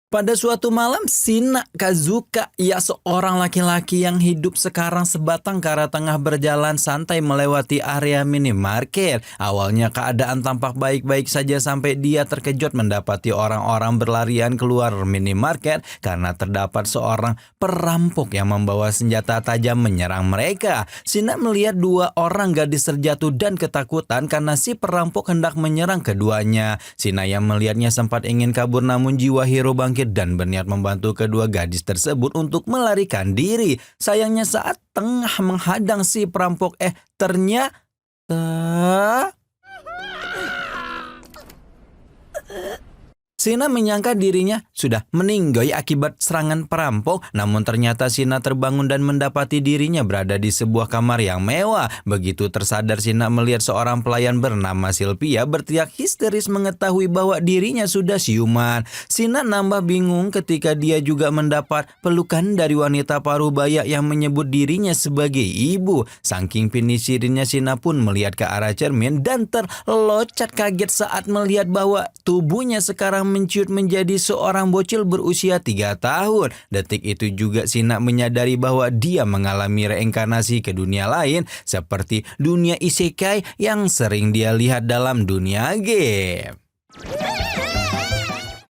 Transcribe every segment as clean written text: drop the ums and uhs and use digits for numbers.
Pada suatu malam, Sina Kazuka, ia seorang laki-laki yang hidup sekarang sebatang kara tengah berjalan santai melewati area minimarket. Awalnya keadaan tampak baik-baik saja sampai dia terkejut mendapati orang-orang berlarian keluar minimarket karena terdapat seorang perampok yang membawa senjata tajam menyerang mereka. Sina melihat dua orang gadis terjatuh dan ketakutan karena si perampok hendak menyerang keduanya. Sina yang melihatnya sempat ingin kabur namun jiwa hero bangkit dan berniat membantu kedua gadis tersebut untuk melarikan diri. Sayangnya saat tengah menghadang si perampok, ternyata Sina menyangka dirinya sudah meninggoy akibat serangan perampok, namun ternyata Sina terbangun dan mendapati dirinya berada di sebuah kamar yang mewah. Begitu tersadar, Sina melihat seorang pelayan bernama Sylvia berteriak histeris mengetahui bahwa dirinya sudah siuman. Sina nambah bingung ketika dia juga mendapat pelukan dari wanita parubaya yang menyebut dirinya sebagai ibu. Saking penasarannya, Sina pun melihat ke arah cermin dan terloncat kaget saat melihat bahwa tubuhnya sekarang menciut menjadi seorang bocil berusia 3 tahun. Detik itu juga Sina menyadari bahwa dia mengalami reinkarnasi ke dunia lain seperti dunia isekai yang sering dia lihat dalam dunia game.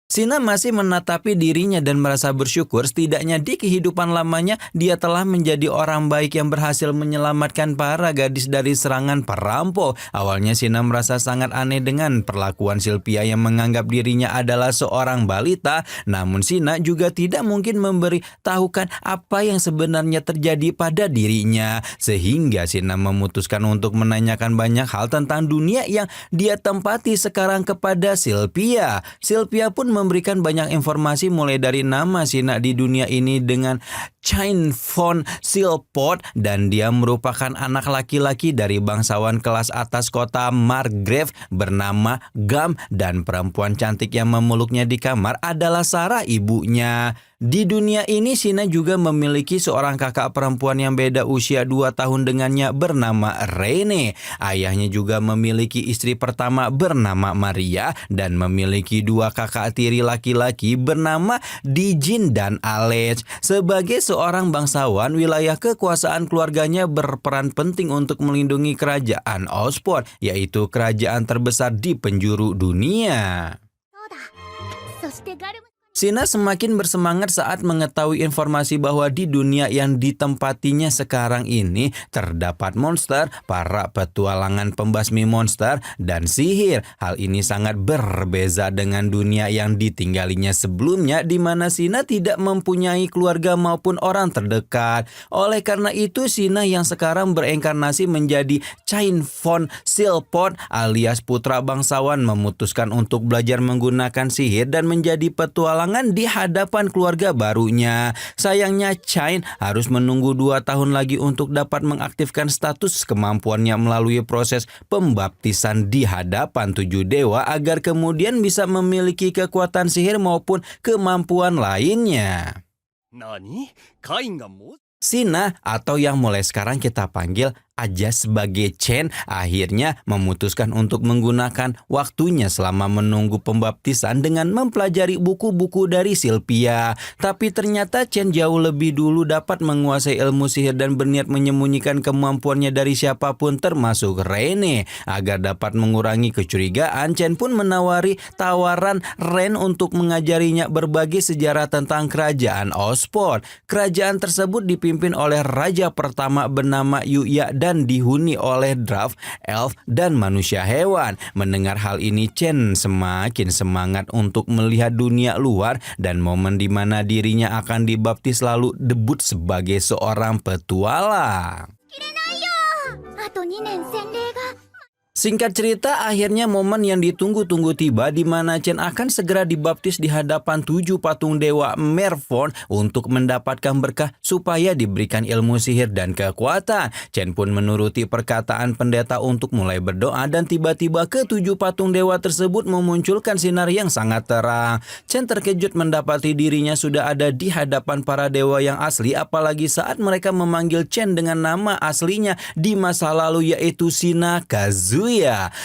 Sina masih menatapi dirinya dan merasa bersyukur setidaknya di kehidupan lamanya dia telah menjadi orang baik yang berhasil menyelamatkan para gadis dari serangan perampok. Awalnya Sina merasa sangat aneh dengan perlakuan Sylvia yang menganggap dirinya adalah seorang balita, namun Sina juga tidak mungkin memberitahukan apa yang sebenarnya terjadi pada dirinya. Sehingga Sina memutuskan untuk menanyakan banyak hal tentang dunia yang dia tempati sekarang kepada Sylvia. Sylvia pun memberikan banyak informasi mulai dari nama Sina di dunia ini dengan Chain von Silpot dan dia merupakan anak laki-laki dari bangsawan kelas atas kota Margrave bernama Gam dan perempuan cantik yang memeluknya di kamar adalah Sarah ibunya. Di dunia ini Sina juga memiliki seorang kakak perempuan yang beda usia 2 tahun dengannya bernama Rene. Ayahnya juga memiliki istri pertama bernama Maria dan memiliki 2 kakak tiri laki-laki bernama Dijin dan Alex. Sebagai seorang bangsawan, wilayah kekuasaan keluarganya berperan penting untuk melindungi kerajaan Osport, yaitu kerajaan terbesar di penjuru dunia. Sina semakin bersemangat saat mengetahui informasi bahwa di dunia yang ditempatinya sekarang ini terdapat monster, para petualangan pembasmi monster, dan sihir. Hal ini sangat berbeza dengan dunia yang ditinggalinya sebelumnya di mana Sina tidak mempunyai keluarga maupun orang terdekat. Oleh karena itu Sina yang sekarang bereinkarnasi menjadi Chain von Silpot alias putra bangsawan memutuskan untuk belajar menggunakan sihir dan menjadi petualangan di hadapan keluarga barunya. Sayangnya Chain harus menunggu 2 tahun lagi untuk dapat mengaktifkan status kemampuannya melalui proses pembaptisan di hadapan 7 dewa agar kemudian bisa memiliki kekuatan sihir maupun kemampuan lainnya. Sina atau yang mulai sekarang kita panggil aja sebagai Chen akhirnya memutuskan untuk menggunakan waktunya selama menunggu pembaptisan dengan mempelajari buku-buku dari Sylvia. Tapi ternyata Chen jauh lebih dulu dapat menguasai ilmu sihir dan berniat menyembunyikan kemampuannya dari siapapun termasuk Rene. Agar dapat mengurangi kecurigaan, Chen pun menawari tawaran Ren untuk mengajarinya berbagai sejarah tentang kerajaan Osport. Kerajaan tersebut dipimpin oleh raja pertama bernama Yuya dan dihuni oleh draft, elf, dan manusia hewan. Mendengar hal ini, Chen semakin semangat untuk melihat dunia luar dan momen di mana dirinya akan dibaptis lalu debut sebagai seorang petualang. Singkat cerita, akhirnya momen yang ditunggu-tunggu tiba di mana Chen akan segera dibaptis di hadapan 7 patung dewa Mervon untuk mendapatkan berkah supaya diberikan ilmu sihir dan kekuatan. Chen pun menuruti perkataan pendeta untuk mulai berdoa dan tiba-tiba ke-7 patung dewa tersebut memunculkan sinar yang sangat terang. Chen terkejut mendapati dirinya sudah ada di hadapan para dewa yang asli, apalagi saat mereka memanggil Chen dengan nama aslinya di masa lalu yaitu Sina Kazuka. Haleluya.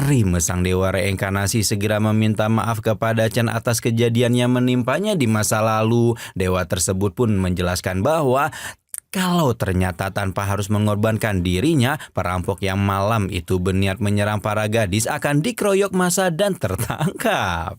Rime sang dewa reinkarnasi segera meminta maaf kepada Chen atas kejadian yang menimpanya di masa lalu. Dewa tersebut pun menjelaskan bahwa kalau ternyata tanpa harus mengorbankan dirinya, perampok yang malam itu berniat menyerang para gadis akan dikeroyok massa dan tertangkap.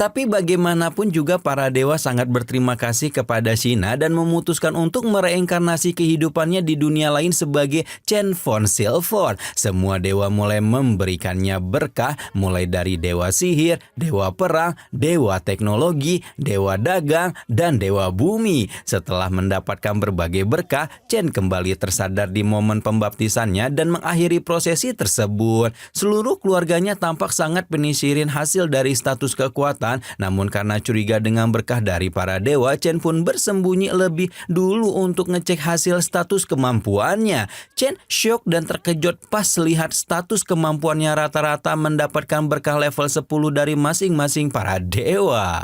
Tapi bagaimanapun juga para dewa sangat berterima kasih kepada Shina dan memutuskan untuk mereinkarnasi kehidupannya di dunia lain sebagai Chen von Silver. Semua dewa mulai memberikannya berkah, mulai dari dewa sihir, dewa perang, dewa teknologi, dewa dagang, dan dewa bumi. Setelah mendapatkan berbagai berkah, Chen kembali tersadar di momen pembaptisannya dan mengakhiri prosesi tersebut. Seluruh keluarganya tampak sangat penyisirin hasil dari status kekuatan. Namun karena curiga dengan berkah dari para dewa, Chen pun bersembunyi lebih dulu untuk ngecek hasil status kemampuannya. Chen syok dan terkejut pas lihat status kemampuannya rata-rata mendapatkan berkah level 10 dari masing-masing para dewa.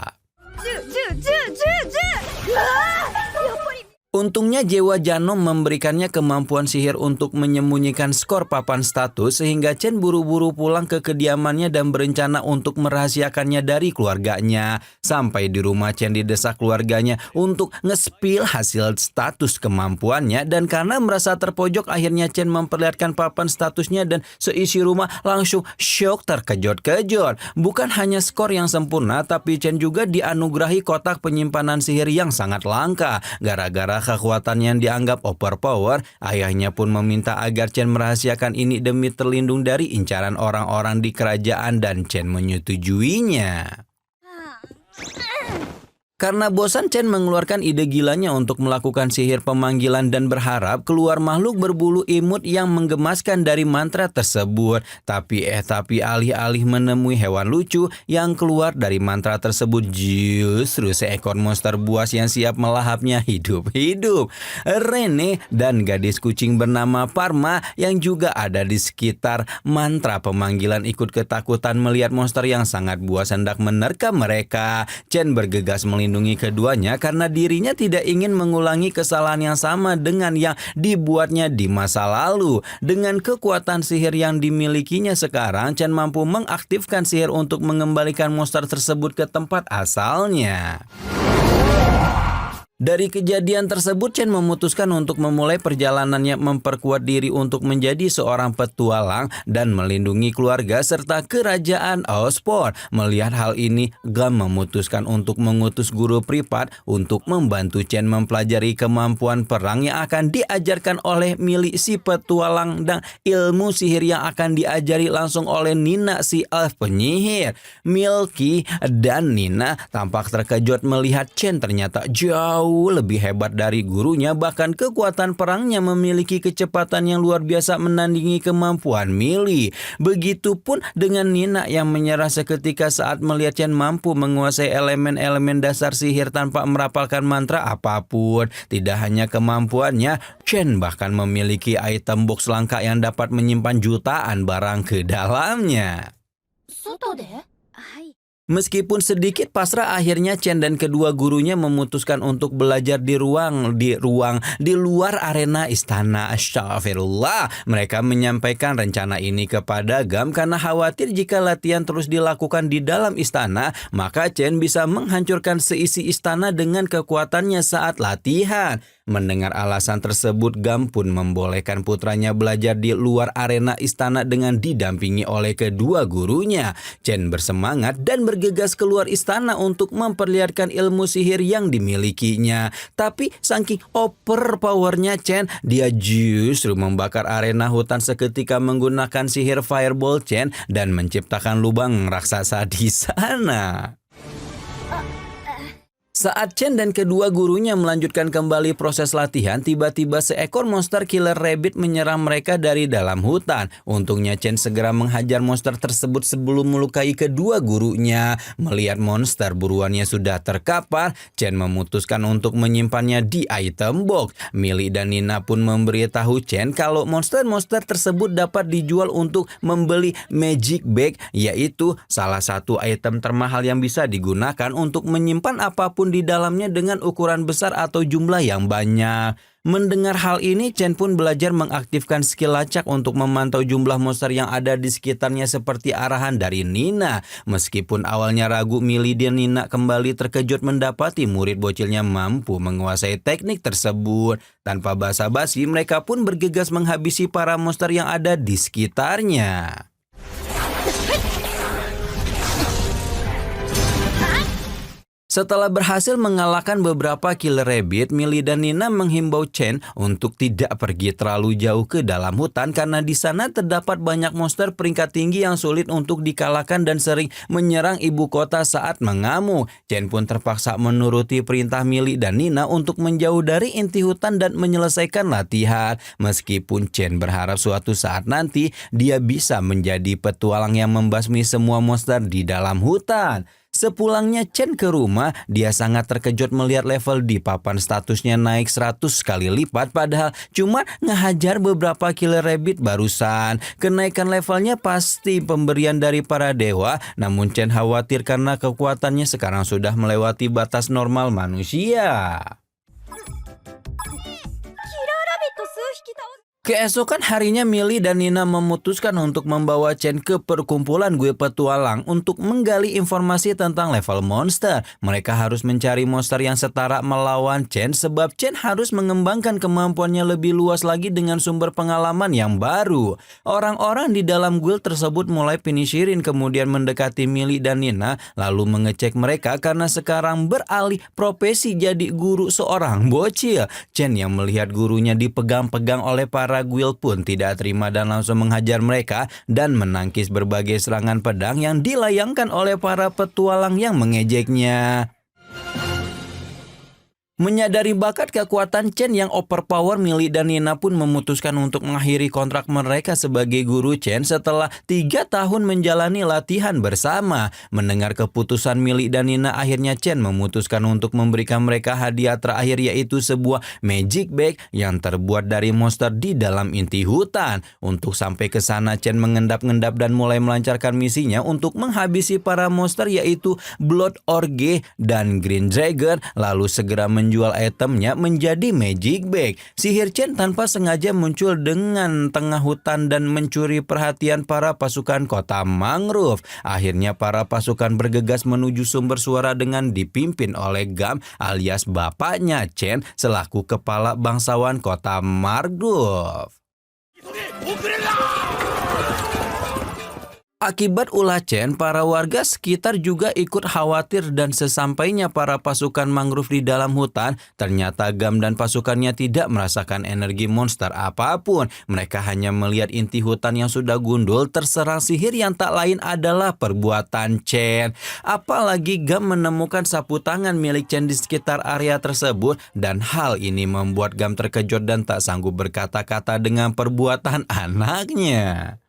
Untungnya Dewa Janom memberikannya kemampuan sihir untuk menyembunyikan skor papan status sehingga Chen buru-buru pulang ke kediamannya dan berencana untuk merahasiakannya dari keluarganya. Sampai di rumah Chen didesak keluarganya untuk nge-spill hasil status kemampuannya dan karena merasa terpojok akhirnya Chen memperlihatkan papan statusnya dan seisi rumah langsung syok terkejut-kejut. Bukan hanya skor yang sempurna tapi Chen juga dianugerahi kotak penyimpanan sihir yang sangat langka. Gara-gara kekuatan yang dianggap overpower, ayahnya pun meminta agar Chen merahasiakan ini demi terlindung dari incaran orang-orang di kerajaan dan Chen menyetujuinya. Karena bosan, Chen mengeluarkan ide gilanya untuk melakukan sihir pemanggilan dan berharap keluar makhluk berbulu imut yang menggemaskan dari mantra tersebut. Tapi alih-alih menemui hewan lucu yang keluar dari mantra tersebut, justru seekor monster buas yang siap melahapnya hidup-hidup. Rene dan gadis kucing bernama Parma yang juga ada di sekitar mantra pemanggilan ikut ketakutan melihat monster yang sangat buas hendak menerkam mereka. Chen bergegas melindungi keduanya karena dirinya tidak ingin mengulangi kesalahan yang sama dengan yang dibuatnya di masa lalu. Dengan kekuatan sihir yang dimilikinya sekarang, Chen mampu mengaktifkan sihir untuk mengembalikan monster tersebut ke tempat asalnya. Dari kejadian tersebut, Chen memutuskan untuk memulai perjalanannya memperkuat diri untuk menjadi seorang petualang dan melindungi keluarga serta kerajaan Ospor. Melihat hal ini, Gam memutuskan untuk mengutus guru privat untuk membantu Chen mempelajari kemampuan perang yang akan diajarkan oleh Millie si petualang dan ilmu sihir yang akan diajari langsung oleh Nina si elf penyihir. Milky dan Nina tampak terkejut melihat Chen ternyata jauh lebih hebat dari gurunya, bahkan kekuatan perangnya memiliki kecepatan yang luar biasa menandingi kemampuan Millie. Begitupun dengan Nina yang menyerah seketika saat melihat Chen mampu menguasai elemen-elemen dasar sihir tanpa merapalkan mantra apapun. Tidak hanya kemampuannya, Chen bahkan memiliki item box langka yang dapat menyimpan jutaan barang ke dalamnya. Meskipun sedikit pasrah, akhirnya Chen dan kedua gurunya memutuskan untuk belajar di luar arena istana. Astagfirullah. Mereka menyampaikan rencana ini kepada Gam karena khawatir jika latihan terus dilakukan di dalam istana, maka Chen bisa menghancurkan seisi istana dengan kekuatannya saat latihan. Mendengar alasan tersebut, Gam pun membolehkan putranya belajar di luar arena istana dengan didampingi oleh kedua gurunya. Chen bersemangat dan bergegas keluar istana untuk memperlihatkan ilmu sihir yang dimilikinya. Tapi saking overpowernya Chen, dia justru membakar arena hutan seketika menggunakan sihir Fireball Chen dan menciptakan lubang raksasa di sana. Saat Chen dan kedua gurunya melanjutkan kembali proses latihan, tiba-tiba seekor monster killer rabbit menyerang mereka dari dalam hutan. Untungnya Chen segera menghajar monster tersebut sebelum melukai kedua gurunya. Melihat monster buruannya sudah terkapar, Chen memutuskan untuk menyimpannya di item box. Millie dan Nina pun memberitahu Chen kalau monster-monster tersebut dapat dijual untuk membeli magic bag, yaitu salah satu item termahal yang bisa digunakan untuk menyimpan apapun apapun di dalamnya dengan ukuran besar atau jumlah yang banyak. Mendengar hal ini, Chen pun belajar mengaktifkan skill lacak untuk memantau jumlah monster yang ada di sekitarnya seperti arahan dari Nina. Meskipun awalnya ragu, Millie dan Nina kembali terkejut mendapati murid bocilnya mampu menguasai teknik tersebut. Tanpa basa-basi, mereka pun bergegas menghabisi para monster yang ada di sekitarnya. Setelah berhasil mengalahkan beberapa killer rabbit, Millie dan Nina menghimbau Chen untuk tidak pergi terlalu jauh ke dalam hutan karena di sana terdapat banyak monster peringkat tinggi yang sulit untuk dikalahkan dan sering menyerang ibu kota saat mengamuk. Chen pun terpaksa menuruti perintah Millie dan Nina untuk menjauh dari inti hutan dan menyelesaikan latihan. Meskipun Chen berharap suatu saat nanti dia bisa menjadi petualang yang membasmi semua monster di dalam hutan. Sepulangnya Chen ke rumah, dia sangat terkejut melihat level di papan statusnya naik 100 kali lipat padahal cuma ngehajar beberapa killer rabbit barusan. Kenaikan levelnya pasti pemberian dari para dewa, namun Chen khawatir karena kekuatannya sekarang sudah melewati batas normal manusia. Keesokan harinya Millie dan Nina memutuskan untuk membawa Chen ke perkumpulan gue petualang untuk menggali informasi tentang level monster. Mereka harus mencari monster yang setara melawan Chen sebab Chen harus mengembangkan kemampuannya lebih luas lagi dengan sumber pengalaman yang baru. Orang-orang di dalam guild tersebut mulai penishirin kemudian mendekati Millie dan Nina lalu mengecek mereka karena sekarang beralih profesi jadi guru seorang bocil. Chen yang melihat gurunya dipegang-pegang oleh para guild pun tidak terima dan langsung menghajar mereka dan menangkis berbagai serangan pedang yang dilayangkan oleh para petualang yang mengejeknya. Menyadari bakat kekuatan Chen yang overpower, Millie dan Nina pun memutuskan untuk mengakhiri kontrak mereka sebagai guru Chen setelah 3 tahun menjalani latihan bersama. Mendengar keputusan Millie dan Nina, akhirnya Chen memutuskan untuk memberikan mereka hadiah terakhir yaitu sebuah magic bag yang terbuat dari monster di dalam inti hutan. Untuk sampai ke sana, Chen mengendap-endap dan mulai melancarkan misinya untuk menghabisi para monster yaitu Blood Orge dan Green Dragon, lalu segera menjual itemnya menjadi magic bag. Sihir Chen tanpa sengaja muncul dengan tengah hutan dan mencuri perhatian para pasukan kota mangrove. Akhirnya para pasukan bergegas menuju sumber suara dengan dipimpin oleh Gam alias bapaknya Chen selaku kepala bangsawan kota mangrove. Akibat ulah Chen, para warga sekitar juga ikut khawatir dan sesampainya para pasukan mangrove di dalam hutan, ternyata Gam dan pasukannya tidak merasakan energi monster apapun. Mereka hanya melihat inti hutan yang sudah gundul terserang sihir yang tak lain adalah perbuatan Chen. Apalagi Gam menemukan sapu tangan milik Chen di sekitar area tersebut dan hal ini membuat Gam terkejut dan tak sanggup berkata-kata dengan perbuatan anaknya.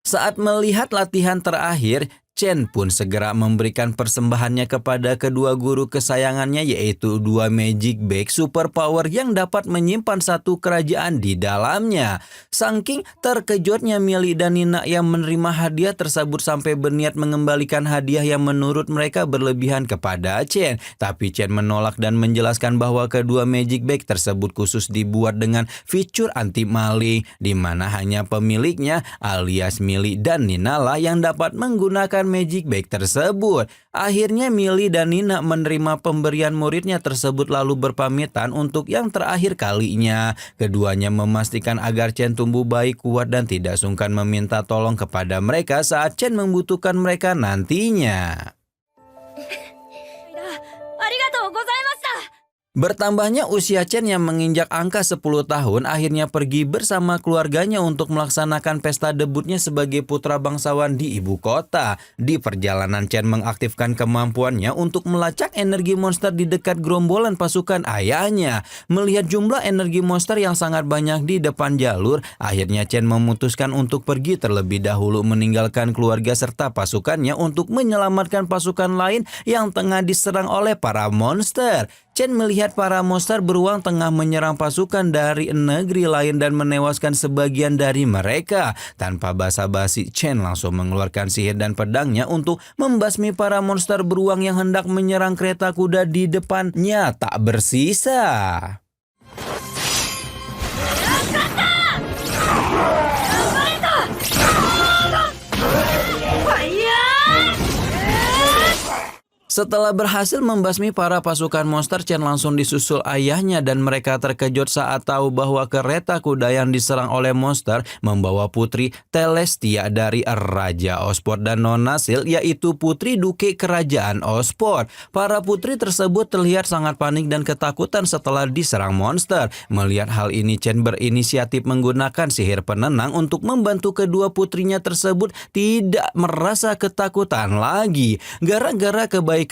Saat melihat latihan terakhir, Chen pun segera memberikan persembahannya kepada kedua guru kesayangannya yaitu 2 magic bag super power yang dapat menyimpan satu kerajaan di dalamnya. Saking terkejutnya Millie dan Nina yang menerima hadiah tersebut sampai berniat mengembalikan hadiah yang menurut mereka berlebihan kepada Chen. Tapi Chen menolak dan menjelaskan bahwa kedua magic bag tersebut khusus dibuat dengan fitur anti maling, di mana hanya pemiliknya alias Millie dan Nina lah yang dapat menggunakan magic bag tersebut. Akhirnya Millie dan Nina menerima pemberian muridnya tersebut lalu berpamitan untuk yang terakhir kalinya. Keduanya memastikan agar Chen tumbuh baik, kuat dan tidak sungkan meminta tolong kepada mereka saat Chen membutuhkan mereka nantinya. Bertambahnya usia Chen yang menginjak angka 10 tahun akhirnya pergi bersama keluarganya untuk melaksanakan pesta debutnya sebagai putra bangsawan di ibu kota. Di perjalanan Chen mengaktifkan kemampuannya untuk melacak energi monster di dekat gerombolan pasukan ayahnya. Melihat jumlah energi monster yang sangat banyak di depan jalur, akhirnya Chen memutuskan untuk pergi terlebih dahulu meninggalkan keluarga serta pasukannya untuk menyelamatkan pasukan lain yang tengah diserang oleh para monster. Chen melihat para monster beruang tengah menyerang pasukan dari negeri lain dan menewaskan sebagian dari mereka. Tanpa basa-basi, Chen langsung mengeluarkan sihir dan pedangnya untuk membasmi para monster beruang yang hendak menyerang kereta kuda di depannya tak bersisa. Setelah berhasil membasmi para pasukan monster, Chen langsung disusul ayahnya dan mereka terkejut saat tahu bahwa kereta kuda yang diserang oleh monster membawa putri Telestia dari Raja Ospor dan Nona Sil, yaitu putri duke kerajaan Ospor. Para putri tersebut terlihat sangat panik dan ketakutan setelah diserang monster. Melihat hal ini, Chen berinisiatif menggunakan sihir penenang untuk membantu kedua putrinya tersebut tidak merasa ketakutan lagi. Gara-gara kebaikannya,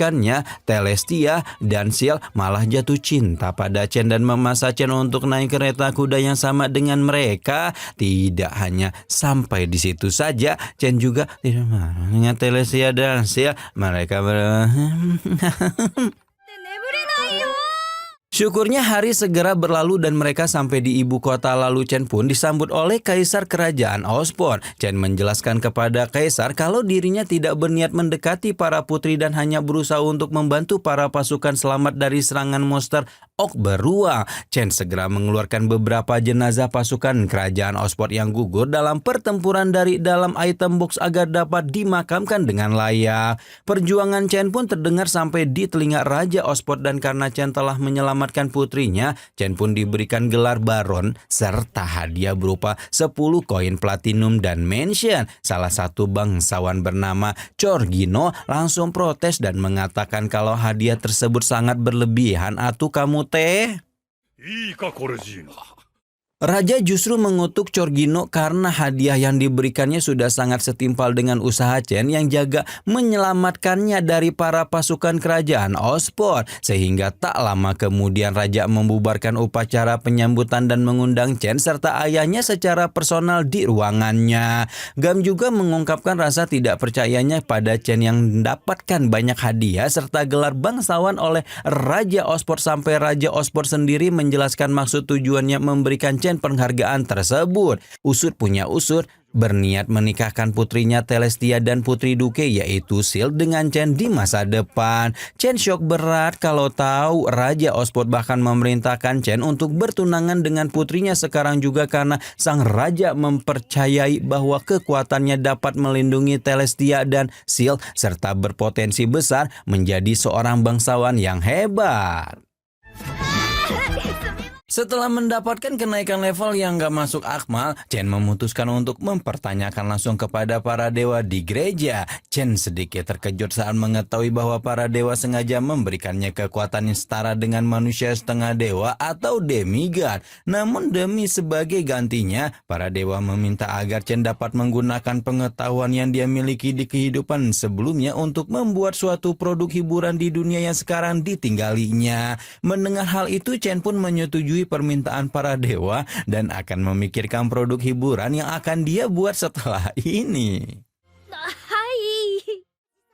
Telestia dan Sil malah jatuh cinta pada Chen dan memaksa Chen untuk naik kereta kuda yang sama dengan mereka. Tidak hanya sampai di situ saja, Chen juga tidak marah dengan Telestia dan Sil. Mereka Syukurnya hari segera berlalu dan mereka sampai di ibu kota. Lalu Chen pun disambut oleh Kaisar Kerajaan Ospor. Chen menjelaskan kepada Kaisar kalau dirinya tidak berniat mendekati para putri dan hanya berusaha untuk membantu para pasukan selamat dari serangan monster Orc beruang. Chen segera mengeluarkan beberapa jenazah pasukan Kerajaan Ospor yang gugur dalam pertempuran dari dalam item box agar dapat dimakamkan dengan layak. Perjuangan Chen pun terdengar sampai di telinga Raja Ospor dan karena Chen telah menyelamatkan putrinya, Chen pun diberikan gelar baron serta hadiah berupa 10 koin platinum dan mention. Salah satu bangsawan bernama Chorgino langsung protes dan mengatakan kalau hadiah tersebut sangat berlebihan. Atuh kamu teh? Raja justru mengutuk Chorgino karena hadiah yang diberikannya sudah sangat setimpal dengan usaha Chen yang jaga menyelamatkannya dari para pasukan kerajaan Ospor. Sehingga tak lama kemudian Raja membubarkan upacara penyambutan dan mengundang Chen serta ayahnya secara personal di ruangannya. Gam juga mengungkapkan rasa tidak percayanya pada Chen yang mendapatkan banyak hadiah serta gelar bangsawan oleh Raja Ospor sampai Raja Ospor sendiri menjelaskan maksud tujuannya memberikan Chen penghargaan tersebut. Usut punya usut, berniat menikahkan putrinya Telestia dan putri duke yaitu Sil dengan Chen di masa depan. Chen syok berat kalau tahu Raja Ospor bahkan memerintahkan Chen untuk bertunangan dengan putrinya sekarang juga karena sang raja mempercayai bahwa kekuatannya dapat melindungi Telestia dan Sil serta berpotensi besar menjadi seorang bangsawan yang hebat. Setelah mendapatkan kenaikan level yang gak masuk akmal, Chen memutuskan untuk mempertanyakan langsung kepada para dewa di gereja. Chen sedikit terkejut saat mengetahui bahwa para dewa sengaja memberikannya kekuatan yang setara dengan manusia setengah dewa atau demigod. Namun demi sebagai gantinya, para dewa meminta agar Chen dapat menggunakan pengetahuan yang dia miliki di kehidupan sebelumnya untuk membuat suatu produk hiburan di dunia yang sekarang ditinggalinya. Mendengar hal itu, Chen pun menyetujui permintaan para dewa dan akan memikirkan produk hiburan yang akan dia buat setelah ini.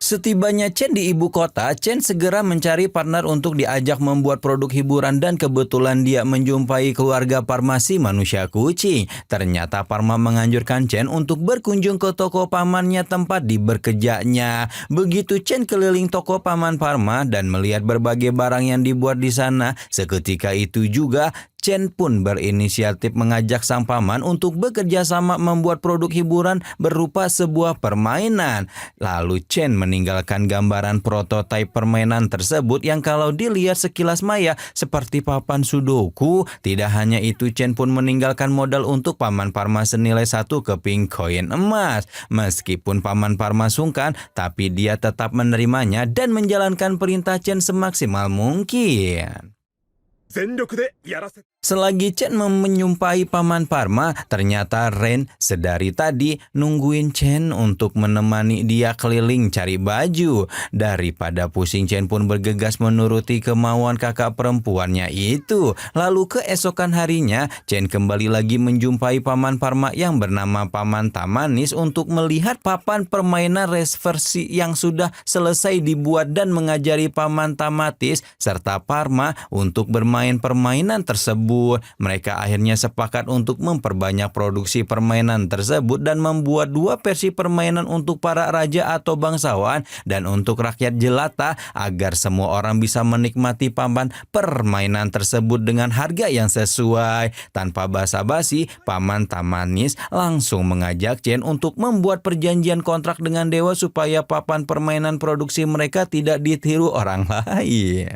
Setibanya Chen di ibu kota, Chen segera mencari partner untuk diajak membuat produk hiburan dan kebetulan dia menjumpai keluarga Parma si manusia kucing. Ternyata Parma menganjurkan Chen untuk berkunjung ke toko pamannya tempat bekerjanya. Begitu Chen keliling toko paman Parma dan melihat berbagai barang yang dibuat di sana, seketika itu juga Chen pun berinisiatif mengajak sang paman untuk bekerja sama membuat produk hiburan berupa sebuah permainan. Lalu Chen meninggalkan gambaran prototipe permainan tersebut yang kalau dilihat sekilas maya seperti papan sudoku. Tidak hanya itu, Chen pun meninggalkan modal untuk paman Parma senilai 1 keping koin emas. Meskipun paman Parma sungkan, tapi dia tetap menerimanya dan menjalankan perintah Chen semaksimal mungkin. Selagi Chen menyumpai Paman Parma, ternyata Ren sedari tadi nungguin Chen untuk menemani dia keliling cari baju. Daripada pusing, Chen pun bergegas menuruti kemauan kakak perempuannya itu. Lalu keesokan harinya, Chen kembali lagi menjumpai Paman Parma yang bernama Paman Tamanis untuk melihat papan permainan reversi yang sudah selesai dibuat dan mengajari Paman Tamatis serta Parma untuk bermain permainan tersebut. Mereka akhirnya sepakat untuk memperbanyak produksi permainan tersebut dan membuat 2 versi permainan untuk para raja atau bangsawan dan untuk rakyat jelata agar semua orang bisa menikmati papan permainan tersebut dengan harga yang sesuai. Tanpa basa-basi, Paman Tamanis langsung mengajak Chen untuk membuat perjanjian kontrak dengan dewa supaya papan permainan produksi mereka tidak ditiru orang lain.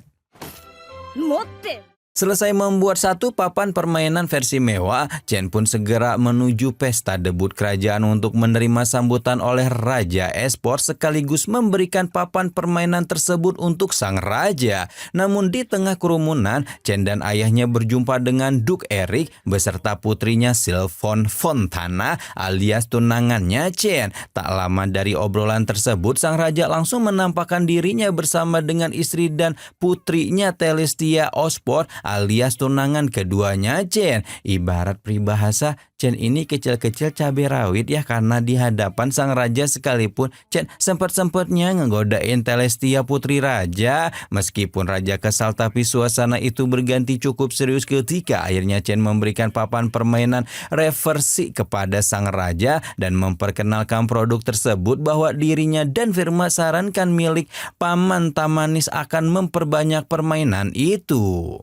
Selesai membuat 1 papan permainan versi mewah, Chen pun segera menuju pesta debut kerajaan untuk menerima sambutan oleh Raja Esport sekaligus memberikan papan permainan tersebut untuk sang raja. Namun di tengah kerumunan, Chen dan ayahnya berjumpa dengan Duke Eric beserta putrinya Sylphon Fontana alias tunangannya Chen. Tak lama dari obrolan tersebut, sang raja langsung menampakkan dirinya bersama dengan istri dan putrinya Celestia Osport alias tunangan keduanya Chen. Ibarat peribahasa, Chen ini kecil-kecil cabai rawit ya, karena di hadapan sang raja sekalipun Chen sempat-sempatnya ngegodain Celestia putri raja. Meskipun raja kesal, tapi suasana itu berganti cukup serius ketika akhirnya Chen memberikan papan permainan reversi kepada sang raja dan memperkenalkan produk tersebut bahwa dirinya dan firma sarankan milik Paman Tamanis akan memperbanyak permainan itu.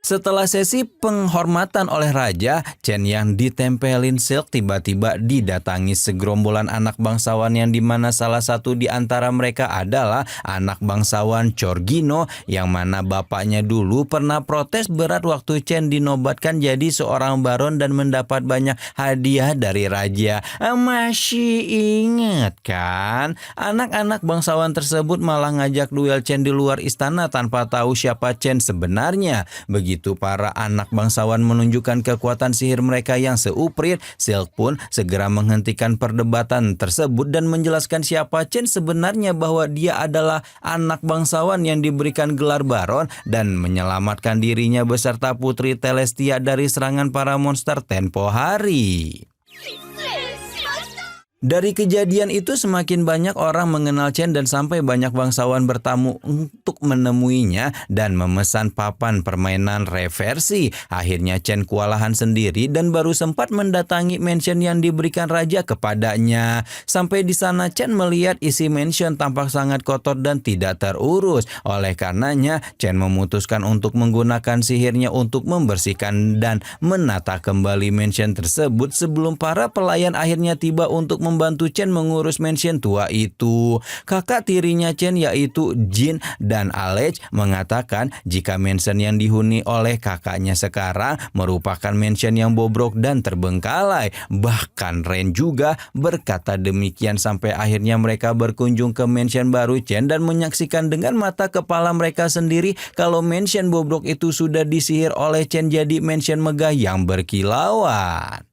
Setelah sesi penghormatan oleh raja, Chen yang ditempelin silk tiba-tiba didatangi segerombolan anak bangsawan yang dimana salah satu di antara mereka adalah anak bangsawan Chorgino yang mana bapaknya dulu pernah protes berat waktu Chen dinobatkan jadi seorang baron dan mendapat banyak hadiah dari raja. Masih ingat kan? Anak-anak bangsawan tersebut malah ngajak duel Chen di luar istana tanpa tahu siapa Chen sebenarnya. Begitu para anak bangsawan menunjukkan kekuatan sihir mereka yang seuprit, Silk pun segera menghentikan perdebatan tersebut dan menjelaskan siapa Chen sebenarnya, bahwa dia adalah anak bangsawan yang diberikan gelar baron dan menyelamatkan dirinya beserta putri Celestia dari serangan para monster tempo hari. Dari kejadian itu semakin banyak orang mengenal Chen dan sampai banyak bangsawan bertamu untuk menemuinya dan memesan papan permainan reversi. Akhirnya Chen kewalahan sendiri dan baru sempat mendatangi mansion yang diberikan raja kepadanya. Sampai di sana Chen melihat isi mansion tampak sangat kotor dan tidak terurus. Oleh karenanya Chen memutuskan untuk menggunakan sihirnya untuk membersihkan dan menata kembali mansion tersebut sebelum para pelayan akhirnya tiba untuk membantu Chen mengurus mansion tua itu. Kakak tirinya Chen yaitu Jin dan Alec mengatakan jika mansion yang dihuni oleh kakaknya sekarang merupakan mansion yang bobrok dan terbengkalai. Bahkan Ren juga berkata demikian sampai akhirnya mereka berkunjung ke mansion baru Chen dan menyaksikan dengan mata kepala mereka sendiri kalau mansion bobrok itu sudah disihir oleh Chen jadi mansion megah yang berkilauan.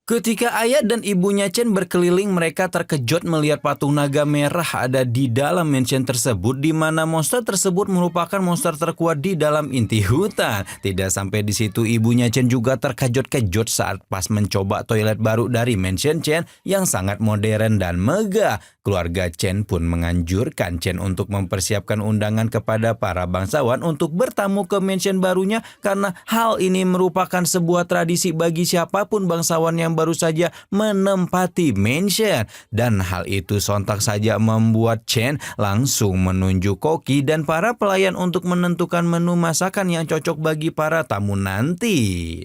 Ketika ayah dan ibunya Chen berkeliling, mereka terkejut melihat patung naga merah ada di dalam mansion tersebut, di mana monster tersebut merupakan monster terkuat di dalam inti hutan. Tidak sampai di situ, ibunya Chen juga terkejut-kejut saat pas mencoba toilet baru dari mansion Chen yang sangat modern dan megah. Keluarga Chen pun menganjurkan Chen untuk mempersiapkan undangan kepada para bangsawan untuk bertamu ke mansion barunya karena hal ini merupakan sebuah tradisi bagi siapapun bangsawan yang baru saja menempati mansion. Dan hal itu sontak saja membuat Chen langsung menunjuk koki dan para pelayan untuk menentukan menu masakan yang cocok bagi para tamu nanti.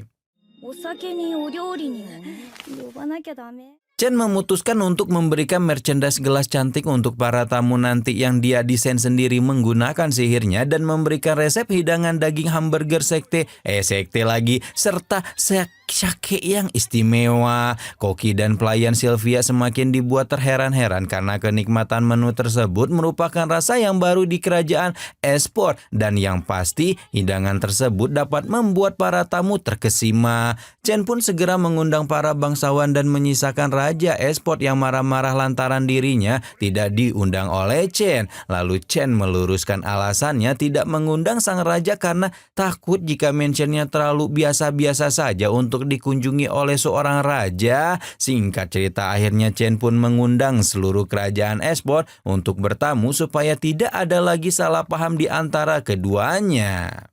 Chen memutuskan untuk memberikan merchandise gelas cantik untuk para tamu nanti yang dia desain sendiri menggunakan sihirnya dan memberikan resep hidangan daging hamburger sekte serta sake yang istimewa. Koki dan pelayan Sylvia semakin dibuat terheran-heran karena kenikmatan menu tersebut merupakan rasa yang baru di kerajaan esport, dan yang pasti hidangan tersebut dapat membuat para tamu terkesima. Chen pun segera mengundang para bangsawan dan menyisakan raja esport yang marah-marah lantaran dirinya tidak diundang oleh Chen. Lalu Chen meluruskan alasannya tidak mengundang sang raja karena takut jika mentionnya terlalu biasa-biasa saja untuk dikunjungi oleh seorang raja. Singkat cerita, akhirnya Chen pun mengundang seluruh kerajaan esport untuk bertamu supaya tidak ada lagi salah paham di antara keduanya.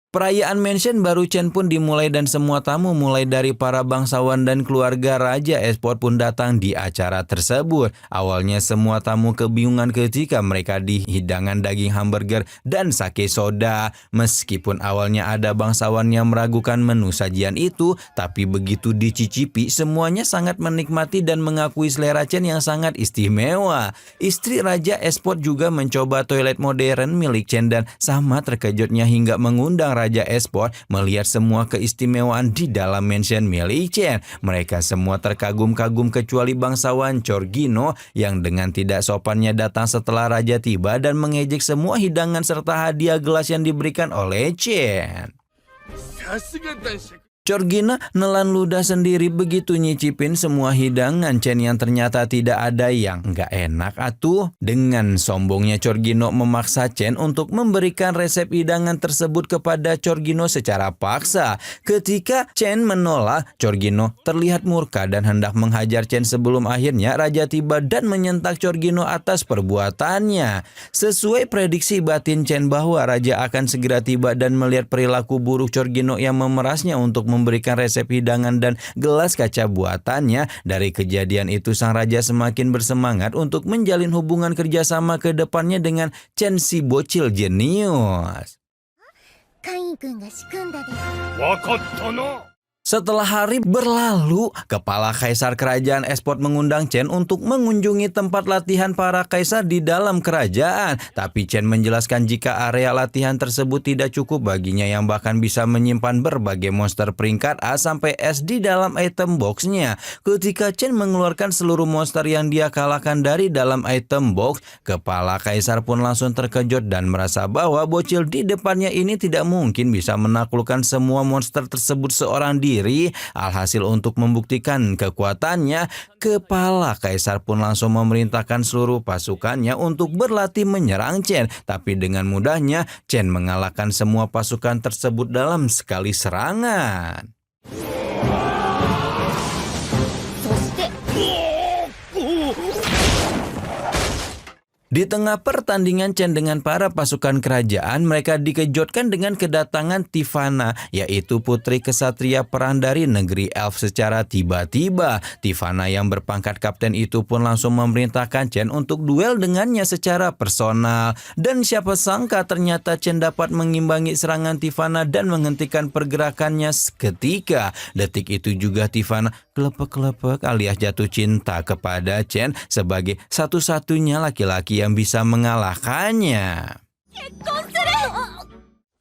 Perayaan mention baru Chen pun dimulai dan semua tamu mulai dari para bangsawan dan keluarga Raja Esport pun datang di acara tersebut. Awalnya semua tamu kebingungan ketika mereka hidangan daging hamburger dan sake soda. Meskipun awalnya ada bangsawan yang meragukan menu sajian itu, tapi begitu dicicipi semuanya sangat menikmati dan mengakui selera Chen yang sangat istimewa. Istri Raja Esport juga mencoba toilet modern milik Chen dan sama terkejutnya hingga mengundang Raja Esport melihat semua keistimewaan di dalam mansion milik Chen. Mereka semua terkagum-kagum kecuali bangsawan Giorgino yang dengan tidak sopannya datang setelah raja tiba dan mengejek semua hidangan serta hadiah gelas yang diberikan oleh Chen. Giorgino nelan ludah sendiri begitu nyicipin semua hidangan Chen yang ternyata tidak ada yang nggak enak atuh. Dengan sombongnya Giorgino memaksa Chen untuk memberikan resep hidangan tersebut kepada Giorgino secara paksa. Ketika Chen menolak, Giorgino terlihat murka dan hendak menghajar Chen sebelum akhirnya raja tiba dan menyentak Giorgino atas perbuatannya. Sesuai prediksi batin Chen bahwa raja akan segera tiba dan melihat perilaku buruk Giorgino yang memerasnya untuk memberikan resep hidangan dan gelas kaca buatannya. Dari kejadian itu sang raja semakin bersemangat untuk menjalin hubungan kerjasama ke depannya dengan Chen si bocil jenius. Setelah hari berlalu, kepala kaisar kerajaan Esport mengundang Chen untuk mengunjungi tempat latihan para kaisar di dalam kerajaan. Tapi Chen menjelaskan jika area latihan tersebut tidak cukup baginya yang bahkan bisa menyimpan berbagai monster peringkat A sampai S di dalam item boxnya. Ketika Chen mengeluarkan seluruh monster yang dia kalahkan dari dalam item box, kepala kaisar pun langsung terkejut dan merasa bahwa bocil di depannya ini tidak mungkin bisa menaklukkan semua monster tersebut seorang diri. Alhasil untuk membuktikan kekuatannya, kepala kaisar pun langsung memerintahkan seluruh pasukannya untuk berlatih menyerang Chen. Tapi dengan mudahnya Chen mengalahkan semua pasukan tersebut dalam sekali serangan. Di tengah pertandingan Chen dengan para pasukan kerajaan, mereka dikejutkan dengan kedatangan Tifanna, yaitu putri kesatria perang dari negeri elf secara tiba-tiba. Tifanna yang berpangkat kapten itu pun langsung memerintahkan Chen untuk duel dengannya secara personal. Dan siapa sangka ternyata Chen dapat mengimbangi serangan Tifanna dan menghentikan pergerakannya seketika. Detik itu juga Tifanna kelepek-kelepek alias jatuh cinta kepada Chen sebagai satu-satunya laki-laki yang bisa mengalahkannya.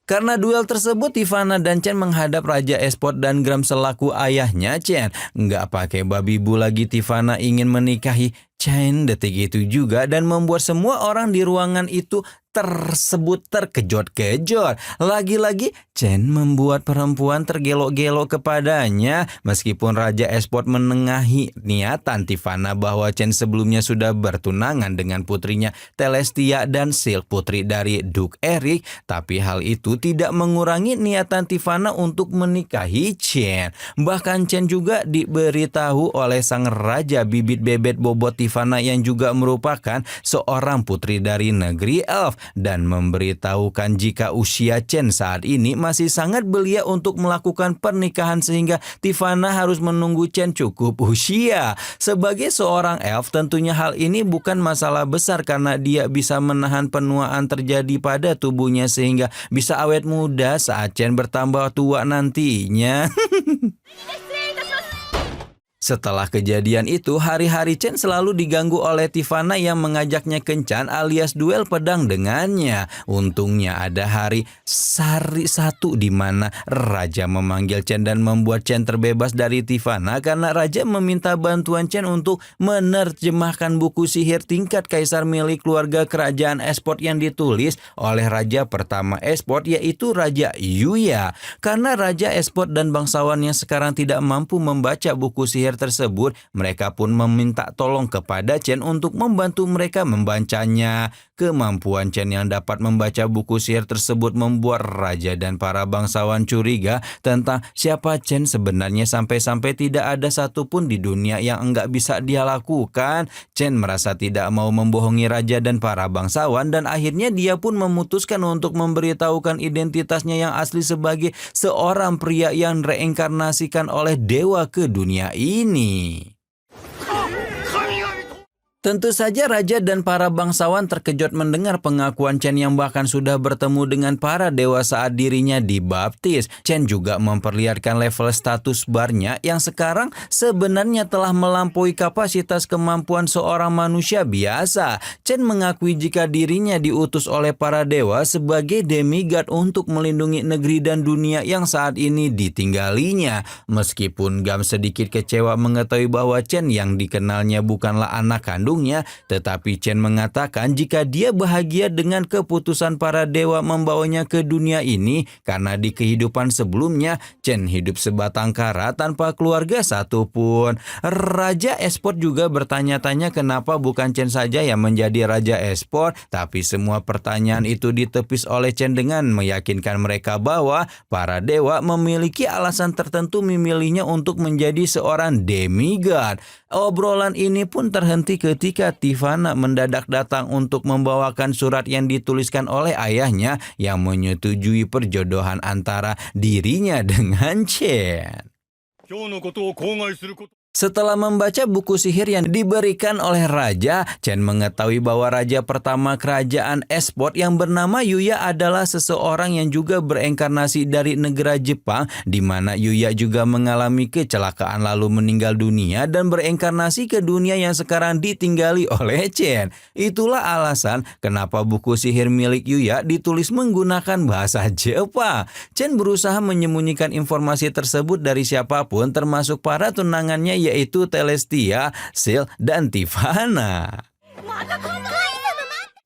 Karena duel tersebut, Tifanna dan Chen menghadap Raja Esport dan Gram selaku ayahnya Chen. Nggak pakai babi bu lagi, Tifanna ingin menikahi Chen detik itu juga dan membuat semua orang di ruangan itu tersebut terkejut-kejut. Lagi-lagi Chen membuat perempuan tergelok-gelok kepadanya. Meskipun Raja Esport menengahi niatan Tifanna bahwa Chen sebelumnya sudah bertunangan dengan putrinya Celestia dan Silk, putri dari Duke Eric, tapi hal itu tidak mengurangi niatan Tifanna untuk menikahi Chen. Bahkan Chen juga diberitahu oleh sang raja bibit bebet bobot Tifanna yang juga merupakan seorang putri dari negeri elf, dan memberitahukan jika usia Chen saat ini masih sangat belia untuk melakukan pernikahan sehingga Tifanna harus menunggu Chen cukup usia. Sebagai seorang elf, tentunya hal ini bukan masalah besar karena dia bisa menahan penuaan terjadi pada tubuhnya sehingga bisa awet muda saat Chen bertambah tua nantinya. Setelah kejadian itu, hari-hari Chen selalu diganggu oleh Tivana yang mengajaknya kencan alias duel pedang dengannya. Untungnya ada hari satu di mana Raja memanggil Chen dan membuat Chen terbebas dari Tivana karena Raja meminta bantuan Chen untuk menerjemahkan buku sihir tingkat kaisar milik keluarga kerajaan Esport yang ditulis oleh Raja pertama Esport yaitu Raja Yuya. Karena Raja Esport dan bangsawan yang sekarang tidak mampu membaca buku sihir tersebut, mereka pun meminta tolong kepada Chen untuk membantu mereka membacanya. Kemampuan Chen yang dapat membaca buku sihir tersebut membuat raja dan para bangsawan curiga tentang siapa Chen sebenarnya sampai-sampai tidak ada satupun di dunia yang enggak bisa dia lakukan. Chen merasa tidak mau membohongi raja dan para bangsawan dan akhirnya dia pun memutuskan untuk memberitahukan identitasnya yang asli sebagai seorang pria yang reinkarnasikan oleh dewa ke dunia ini. Tentu saja raja dan para bangsawan terkejut mendengar pengakuan Chen yang bahkan sudah bertemu dengan para dewa saat dirinya dibaptis. Chen juga memperlihatkan level status barnya yang sekarang sebenarnya telah melampaui kapasitas kemampuan seorang manusia biasa. Chen mengakui jika dirinya diutus oleh para dewa sebagai demigod untuk melindungi negeri dan dunia yang saat ini ditinggalinya. Meskipun Gam sedikit kecewa mengetahui bahwa Chen yang dikenalnya bukanlah anak kandung, tetapi Chen mengatakan jika dia bahagia dengan keputusan para dewa membawanya ke dunia ini karena di kehidupan sebelumnya Chen hidup sebatang kara tanpa keluarga satupun. Raja Esport juga bertanya-tanya kenapa bukan Chen saja yang menjadi Raja Esport, tapi semua pertanyaan itu ditepis oleh Chen dengan meyakinkan mereka bahwa para dewa memiliki alasan tertentu memilihnya untuk menjadi seorang demigod. Obrolan ini pun terhenti ketika Tivana mendadak datang untuk membawakan surat yang dituliskan oleh ayahnya yang menyetujui perjodohan antara dirinya dengan Chen. Setelah membaca buku sihir yang diberikan oleh raja, Chen mengetahui bahwa raja pertama kerajaan Esport yang bernama Yuya adalah seseorang yang juga bereinkarnasi dari negara Jepang, di mana Yuya juga mengalami kecelakaan lalu meninggal dunia dan bereinkarnasi ke dunia yang sekarang ditinggali oleh Chen. Itulah alasan kenapa buku sihir milik Yuya ditulis menggunakan bahasa Jepang. Chen berusaha menyembunyikan informasi tersebut dari siapapun termasuk para tunangannya yaitu Telestia, Sil, dan Tivana.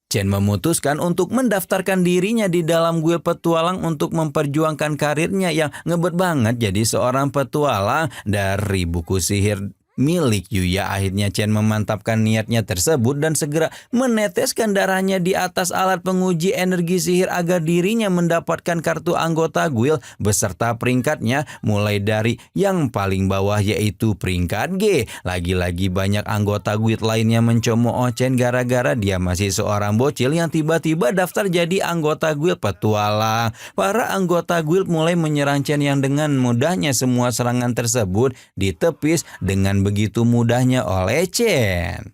Chen memutuskan untuk mendaftarkan dirinya di dalam guild petualang untuk memperjuangkan karirnya yang ngebet banget jadi seorang petualang. Dari buku sihir milik Yuya, akhirnya Chen memantapkan niatnya tersebut dan segera meneteskan darahnya di atas alat penguji energi sihir agar dirinya mendapatkan kartu anggota guild beserta peringkatnya mulai dari yang paling bawah yaitu peringkat G. Lagi-lagi banyak anggota guild lainnya mencemooh Chen gara-gara dia masih seorang bocil yang tiba-tiba daftar jadi anggota guild petualang. Para anggota guild mulai menyerang Chen yang dengan mudahnya semua serangan tersebut ditepis dengan begitu mudahnya oleh Chen.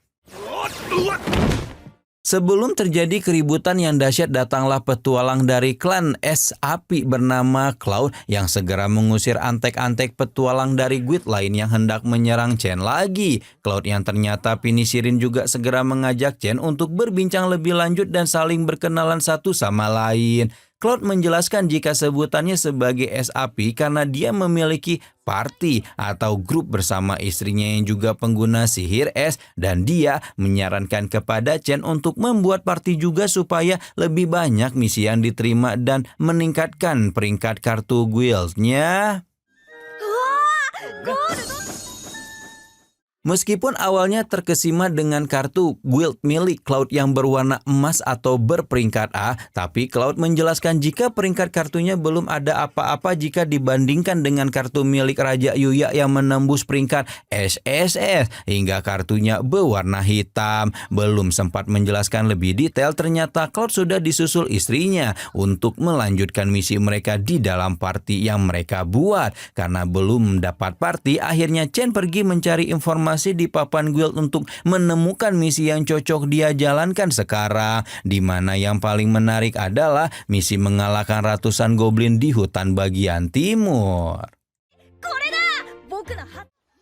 Sebelum terjadi keributan yang dahsyat, datanglah petualang dari klan Es Api bernama Cloud yang segera mengusir antek-antek petualang dari guild lain yang hendak menyerang Chen lagi. Cloud yang ternyata penisirin juga segera mengajak Chen untuk berbincang lebih lanjut dan saling berkenalan satu sama lain. Cloud menjelaskan jika sebutannya sebagai Es Api karena dia memiliki party atau grup bersama istrinya yang juga pengguna sihir es, dan dia menyarankan kepada Chen untuk membuat party juga supaya lebih banyak misi yang diterima dan meningkatkan peringkat kartu guildnya. Meskipun awalnya terkesima dengan kartu guild milik Cloud yang berwarna emas atau berperingkat A, tapi Cloud menjelaskan jika peringkat kartunya belum ada apa-apa jika dibandingkan dengan kartu milik Raja Yuya yang menembus peringkat SSS hingga kartunya berwarna hitam. Belum sempat menjelaskan lebih detail, ternyata Cloud sudah disusul istrinya untuk melanjutkan misi mereka di dalam party yang mereka buat. Karena belum mendapat party, akhirnya Chen pergi mencari informasi di papan guild untuk menemukan misi yang cocok dia jalankan sekarang, di mana yang paling menarik adalah misi mengalahkan ratusan goblin di hutan bagian timur.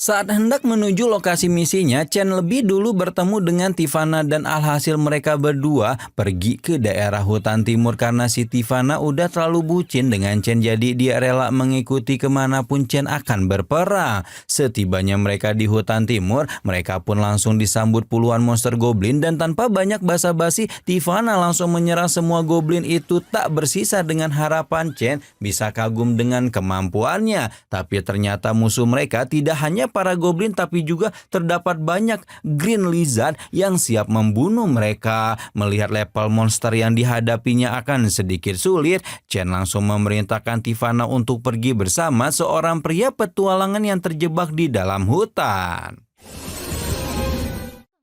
Saat hendak menuju lokasi misinya, Chen lebih dulu bertemu dengan Tivana dan alhasil mereka berdua pergi ke daerah hutan timur karena si Tivana udah terlalu bucin dengan Chen, jadi dia rela mengikuti kemanapun Chen akan berperang. Setibanya mereka di hutan timur, mereka pun langsung disambut puluhan monster goblin dan tanpa banyak basa-basi, Tivana langsung menyerang semua goblin itu. Tak bersisa dengan harapan Chen bisa kagum dengan kemampuannya. Tapi ternyata musuh mereka tidak hanya para goblin tapi juga terdapat banyak green lizard yang siap membunuh mereka. Melihat level monster yang dihadapinya akan sedikit sulit, Chen langsung memerintahkan Tivana untuk pergi bersama seorang pria petualangan yang terjebak di dalam hutan.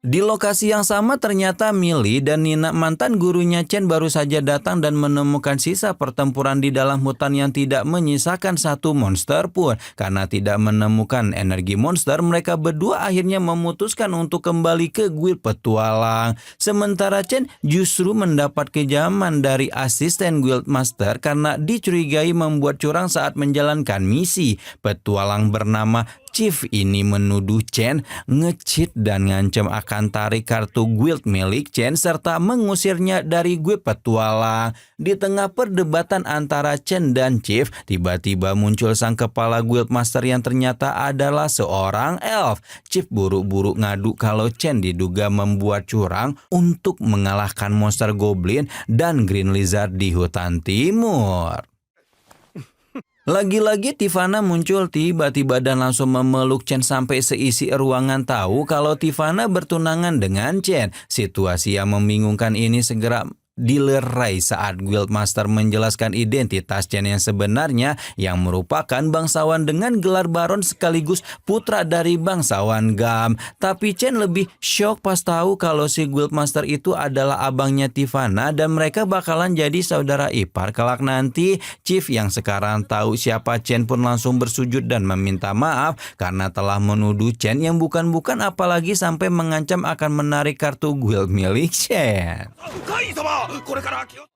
Di lokasi yang sama ternyata Millie dan Nina, mantan gurunya Chen, baru saja datang dan menemukan sisa pertempuran di dalam hutan yang tidak menyisakan satu monster pun. Karena tidak menemukan energi monster, mereka berdua akhirnya memutuskan untuk kembali ke guild petualang. Sementara Chen justru mendapat kejaman dari asisten guild master karena dicurigai membuat curang saat menjalankan misi. Petualang bernama Chief ini menuduh Chen nge-cheat dan ngancam akan tarik kartu guild milik Chen serta mengusirnya dari guild petualang. Di tengah perdebatan antara Chen dan Chief, tiba-tiba muncul sang kepala guild master yang ternyata adalah seorang elf. Chief buru-buru ngadu kalau Chen diduga membuat curang untuk mengalahkan monster goblin dan green lizard di hutan timur. Lagi-lagi Tivana muncul tiba-tiba dan langsung memeluk Chen sampai seisi ruangan tahu kalau Tivana bertunangan dengan Chen. Situasi yang membingungkan ini segera dilerai saat guild master menjelaskan identitas Chen yang sebenarnya, yang merupakan bangsawan dengan gelar baron sekaligus putra dari bangsawan Gam. Tapi Chen lebih shock pas tahu kalau si guild master itu adalah abangnya Tivana dan mereka bakalan jadi saudara ipar kelak nanti. Chief yang sekarang tahu siapa Chen pun langsung bersujud dan meminta maaf karena telah menuduh Chen yang bukan-bukan, apalagi sampai mengancam akan menarik kartu guild milik Chen.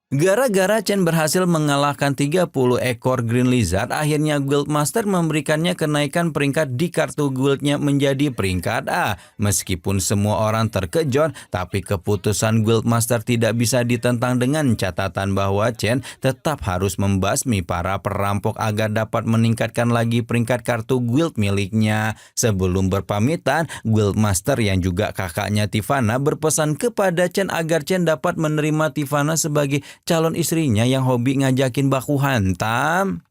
Gara-gara Chen berhasil mengalahkan 30 ekor green lizard, akhirnya guild master memberikannya kenaikan peringkat di kartu guildnya menjadi peringkat A. Meskipun semua orang terkejut, tapi keputusan guild master tidak bisa ditentang dengan catatan bahwa Chen tetap harus membasmi para perampok agar dapat meningkatkan lagi peringkat kartu guild miliknya. Sebelum berpamitan, guild master yang juga kakaknya Tivana berpesan kepada Chen agar Chen dapat menerima Tivana sebagai calon istrinya yang hobi ngajakin baku hantam.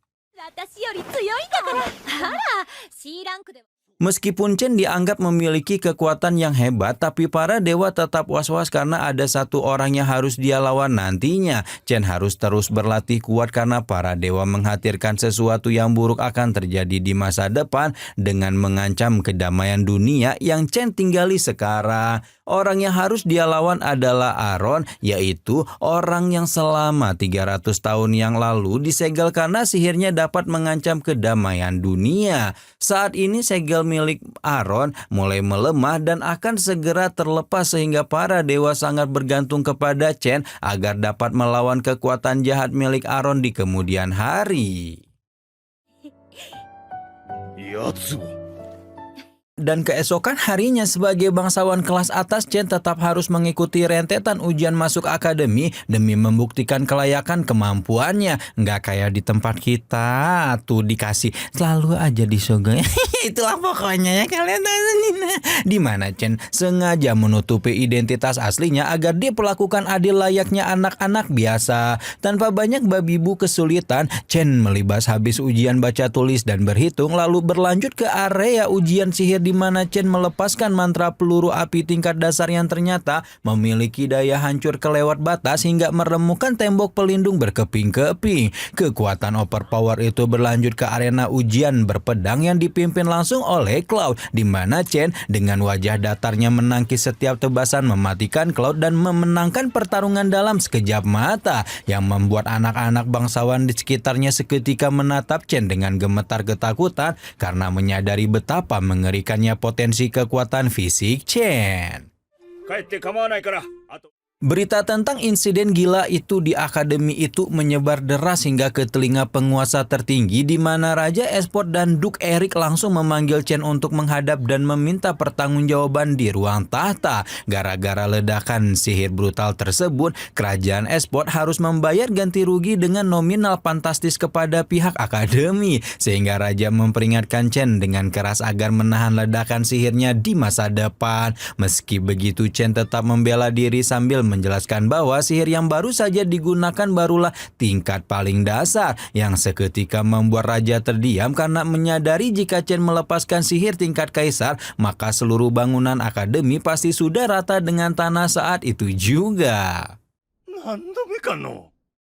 Meskipun Chen dianggap memiliki kekuatan yang hebat, tapi para dewa tetap was-was karena ada satu orang yang harus dia lawan nantinya. Chen harus terus berlatih kuat karena para dewa mengkhawatirkan sesuatu yang buruk akan terjadi di masa depan dengan mengancam kedamaian dunia yang Chen tinggali sekarang. Orang yang harus dia lawan adalah Aaron, yaitu orang yang selama 300 tahun yang lalu disegel karena sihirnya dapat mengancam kedamaian dunia. Saat ini segel milik Aaron mulai melemah dan akan segera terlepas sehingga para dewa sangat bergantung kepada Chen agar dapat melawan kekuatan jahat milik Aaron di kemudian hari. Dan keesokan harinya sebagai bangsawan kelas atas, Chen tetap harus mengikuti rentetan ujian masuk akademi demi membuktikan kelayakan kemampuannya. Nggak kayak di tempat kita tuh dikasih selalu aja disogok. Itulah pokoknya ya kalian. Di mana Chen sengaja menutupi identitas aslinya agar diperlakukan adil layaknya anak-anak biasa. Tanpa banyak babi bu kesulitan, Chen melibas habis ujian baca tulis dan berhitung lalu berlanjut ke area ujian sihir di mana Chen melepaskan mantra peluru api tingkat dasar yang ternyata memiliki daya hancur kelewat batas hingga meremukkan tembok pelindung berkeping-keping. Kekuatan overpower itu berlanjut ke arena ujian berpedang yang dipimpin langsung oleh Cloud, di mana Chen dengan wajah datarnya menangkis setiap tebasan mematikan Cloud dan memenangkan pertarungan dalam sekejap mata, yang membuat anak-anak bangsawan di sekitarnya seketika menatap Chen dengan gemetar ketakutan karena menyadari betapa mengerikannya potensi kekuatan fisik Chen. Berita tentang insiden gila itu di akademi itu menyebar deras hingga ke telinga penguasa tertinggi di mana Raja Esport dan Duke Eric langsung memanggil Chen untuk menghadap dan meminta pertanggungjawaban di ruang tahta. Gara-gara ledakan sihir brutal tersebut, kerajaan Esport harus membayar ganti rugi dengan nominal fantastis kepada pihak akademi, sehingga Raja memperingatkan Chen dengan keras agar menahan ledakan sihirnya di masa depan. Meski begitu, Chen tetap membela diri sambil menjelaskan bahwa sihir yang baru saja digunakan barulah tingkat paling dasar, yang seketika membuat Raja terdiam karena menyadari jika Chen melepaskan sihir tingkat kaisar, maka seluruh bangunan akademi pasti sudah rata dengan tanah saat itu juga.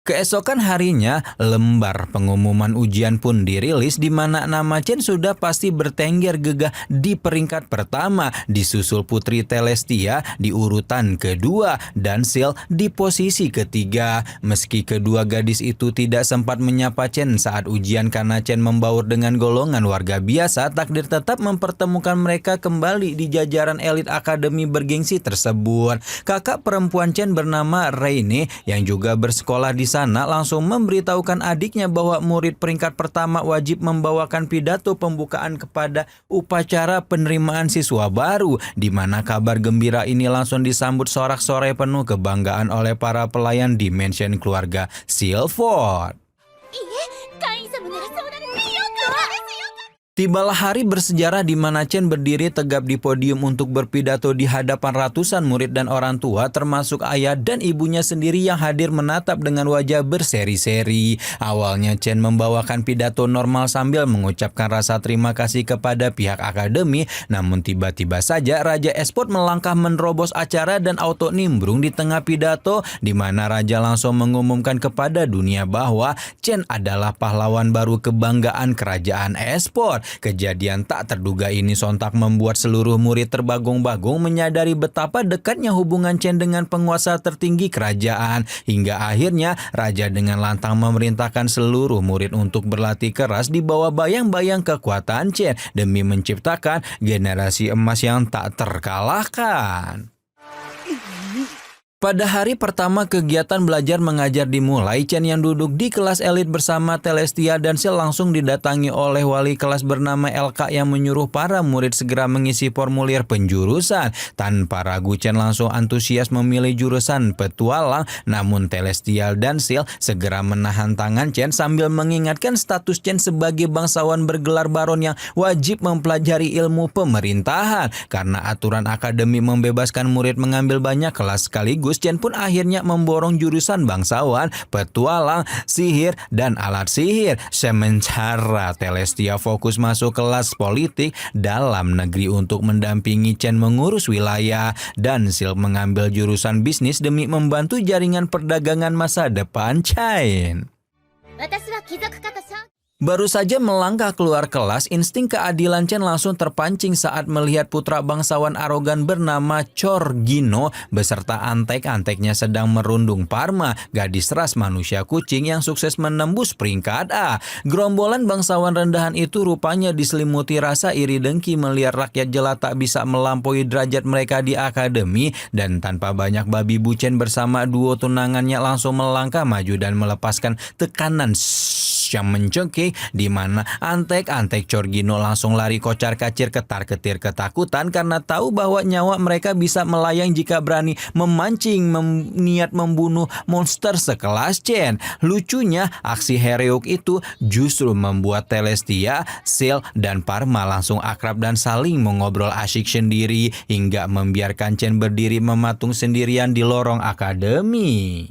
Keesokan harinya, lembar pengumuman ujian pun dirilis di mana nama Chen sudah pasti bertengger gegah di peringkat pertama, disusul Putri Celestia di urutan kedua dan Sil di posisi ketiga. Meski kedua gadis itu tidak sempat menyapa Chen saat ujian karena Chen membaur dengan golongan warga biasa, takdir tetap mempertemukan mereka kembali di jajaran elit akademi bergengsi tersebut. Kakak perempuan Chen bernama Reine yang juga bersekolah di sana langsung memberitahukan adiknya bahwa murid peringkat pertama wajib membawakan pidato pembukaan kepada upacara penerimaan siswa baru, di mana kabar gembira ini langsung disambut sorak-sorai penuh kebanggaan oleh para pelayan di mansion keluarga Silford. Tibalah hari bersejarah di mana Chen berdiri tegap di podium untuk berpidato di hadapan ratusan murid dan orang tua, termasuk ayah dan ibunya sendiri yang hadir menatap dengan wajah berseri-seri. Awalnya Chen membawakan pidato normal sambil mengucapkan rasa terima kasih kepada pihak akademi, namun tiba-tiba saja Raja Esport melangkah menerobos acara dan auto nimbrung di tengah pidato, di mana Raja langsung mengumumkan kepada dunia bahwa Chen adalah pahlawan baru kebanggaan kerajaan Esport. Kejadian tak terduga ini sontak membuat seluruh murid terbagung-bagung menyadari betapa dekatnya hubungan Chen dengan penguasa tertinggi kerajaan. Hingga akhirnya Raja dengan lantang memerintahkan seluruh murid untuk berlatih keras di bawah bayang-bayang kekuatan Chen demi menciptakan generasi emas yang tak terkalahkan. Pada hari pertama kegiatan belajar mengajar dimulai, Chen yang duduk di kelas elit bersama Celestia dan Sil langsung didatangi oleh wali kelas bernama LK yang menyuruh para murid segera mengisi formulir penjurusan. Tanpa ragu Chen langsung antusias memilih jurusan petualang, namun Celestia dan Sil segera menahan tangan Chen sambil mengingatkan status Chen sebagai bangsawan bergelar baron yang wajib mempelajari ilmu pemerintahan. Karena aturan akademi membebaskan murid mengambil banyak kelas sekaligus, Chen pun akhirnya memborong jurusan bangsawan, petualang, sihir, dan alat sihir. Sementara Celestia fokus masuk kelas politik dalam negeri untuk mendampingi Chen mengurus wilayah, dan Sil mengambil jurusan bisnis demi membantu jaringan perdagangan masa depan Chen. Baru saja melangkah keluar kelas, insting keadilan Chen langsung terpancing saat melihat putra bangsawan arogan bernama Chorgino beserta antek-anteknya sedang merundung Parma, gadis ras manusia kucing yang sukses menembus peringkat A. Gerombolan bangsawan rendahan itu rupanya diselimuti rasa iri dengki melihat rakyat jelata bisa melampaui derajat mereka di akademi, dan tanpa banyak babi bu Chen bersama duo tunangannya langsung melangkah maju dan melepaskan tekanan yang mencengking, di mana antek-antek Chorgino langsung lari kocar-kacir ketar-ketir ketakutan karena tahu bahwa nyawa mereka bisa melayang jika berani memancing niat membunuh monster sekelas Chen. Lucunya, aksi heroik itu justru membuat Celestia, Sil, dan Parma langsung akrab dan saling mengobrol asyik sendiri hingga membiarkan Chen berdiri mematung sendirian di lorong akademi.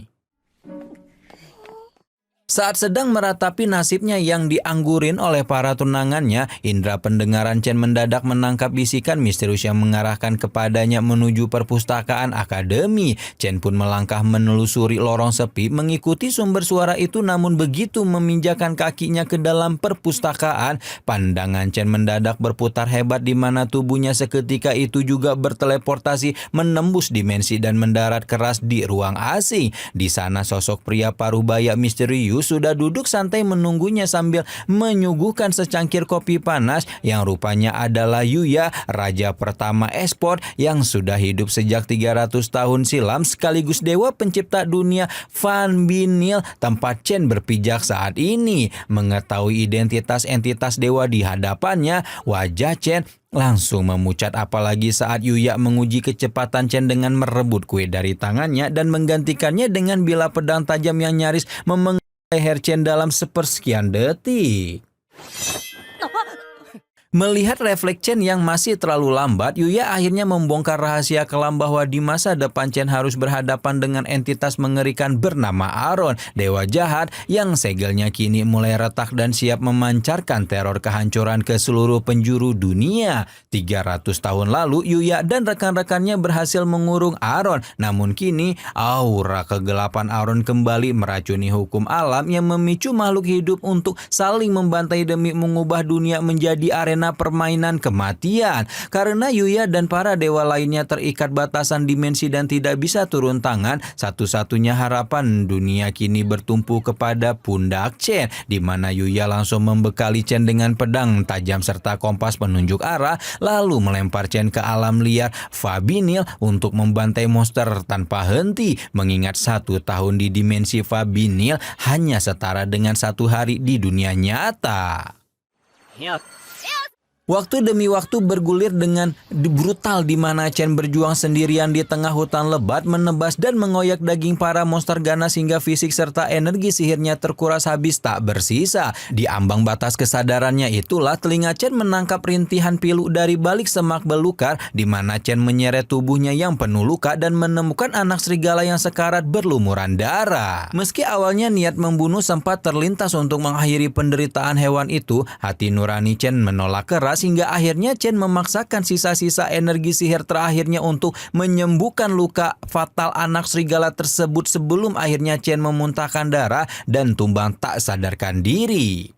Saat sedang meratapi nasibnya yang dianggurin oleh para tunangannya, indera pendengaran Chen mendadak menangkap bisikan misterius yang mengarahkan kepadanya menuju perpustakaan akademi. Chen pun melangkah menelusuri lorong sepi mengikuti sumber suara itu, namun begitu meminjakan kakinya ke dalam perpustakaan, pandangan Chen mendadak berputar hebat di mana tubuhnya seketika itu juga berteleportasi menembus dimensi dan mendarat keras di ruang asing. Di sana sosok pria parubaya misterius itu sudah duduk santai menunggunya sambil menyuguhkan secangkir kopi panas yang rupanya adalah Yuya, raja pertama esport yang sudah hidup sejak 300 tahun silam sekaligus dewa pencipta dunia Fan Binil tempat Chen berpijak saat ini. Mengetahui identitas entitas dewa di hadapannya, wajah Chen langsung memucat apalagi saat Yuya menguji kecepatan Chen dengan merebut kue dari tangannya dan menggantikannya dengan bilah pedang tajam yang nyaris memenggal leher Chen dalam sepersekian detik. Melihat refleks Chen yang masih terlalu lambat, Yuya akhirnya membongkar rahasia kelam bahwa di masa depan Chen harus berhadapan dengan entitas mengerikan bernama Aron, dewa jahat yang segelnya kini mulai retak dan siap memancarkan teror kehancuran ke seluruh penjuru dunia. 300 tahun lalu, Yuya dan rekan-rekannya berhasil mengurung Aron, namun kini aura kegelapan Aron kembali meracuni hukum alam yang memicu makhluk hidup untuk saling membantai demi mengubah dunia menjadi arena permainan kematian. Karena Yuya dan para dewa lainnya terikat batasan dimensi dan tidak bisa turun tangan, satu-satunya harapan dunia kini bertumpu kepada pundak Chen, di mana Yuya langsung membekali Chen dengan pedang tajam serta kompas penunjuk arah, lalu melempar Chen ke alam liar Fabinil untuk membantai monster tanpa henti, mengingat 1 tahun di dimensi Fabinil hanya setara dengan 1 hari di dunia nyata. Waktu demi waktu bergulir dengan brutal di mana Chen berjuang sendirian di tengah hutan lebat, menebas dan mengoyak daging para monster ganas hingga fisik serta energi sihirnya terkuras habis tak bersisa. Di ambang batas kesadarannya itulah telinga Chen menangkap rintihan pilu dari balik semak belukar di mana Chen menyeret tubuhnya yang penuh luka dan menemukan anak serigala yang sekarat berlumuran darah. Meski awalnya niat membunuh sempat terlintas untuk mengakhiri penderitaan hewan itu, hati nurani Chen menolak keras hingga akhirnya Chen memaksakan sisa-sisa energi sihir terakhirnya untuk menyembuhkan luka fatal anak serigala tersebut sebelum akhirnya Chen memuntahkan darah dan tumbang tak sadarkan diri.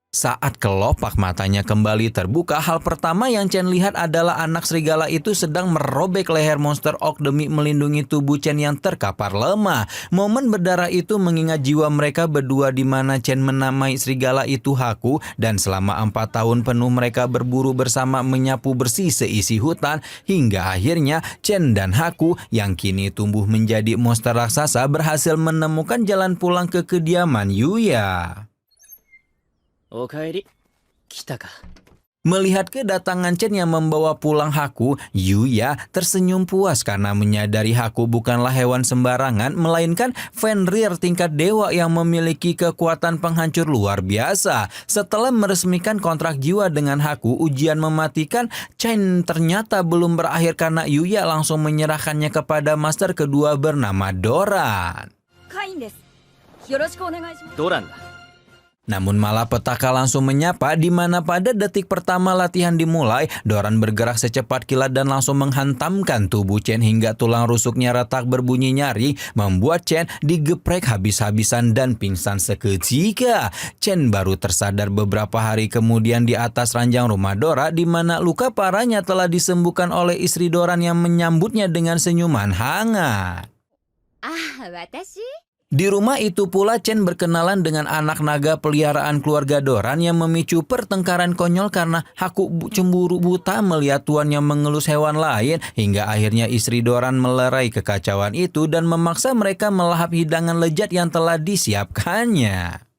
Saat kelopak matanya kembali terbuka, hal pertama yang Chen lihat adalah anak serigala itu sedang merobek leher monster orc demi melindungi tubuh Chen yang terkapar lemah. Momen berdarah itu mengingat jiwa mereka berdua di mana Chen menamai serigala itu Haku, dan selama 4 tahun penuh mereka berburu bersama menyapu bersih seisi hutan hingga akhirnya Chen dan Haku yang kini tumbuh menjadi monster raksasa berhasil menemukan jalan pulang ke kediaman Yuya. Melihat kedatangan Chen yang membawa pulang Haku, Yuya tersenyum puas karena menyadari Haku bukanlah hewan sembarangan, melainkan Fenrir tingkat dewa yang memiliki kekuatan penghancur luar biasa. Setelah meresmikan kontrak jiwa dengan Haku, ujian mematikan Chen ternyata belum berakhir karena Yuya langsung menyerahkannya kepada master kedua bernama Doran. Namun malah petaka langsung menyapa di mana pada detik pertama latihan dimulai, Doran bergerak secepat kilat dan langsung menghantamkan tubuh Chen hingga tulang rusuknya retak berbunyi nyaring, membuat Chen digeprek habis-habisan dan pingsan seketika. Chen baru tersadar beberapa hari kemudian di atas ranjang rumah Dora di mana luka parahnya telah disembuhkan oleh istri Doran yang menyambutnya dengan senyuman hangat. Di rumah itu pula Chen berkenalan dengan anak naga peliharaan keluarga Doran yang memicu pertengkaran konyol karena Haku cemburu buta melihat tuannya mengelus hewan lain, hingga akhirnya istri Doran melerai kekacauan itu dan memaksa mereka melahap hidangan lezat yang telah disiapkannya.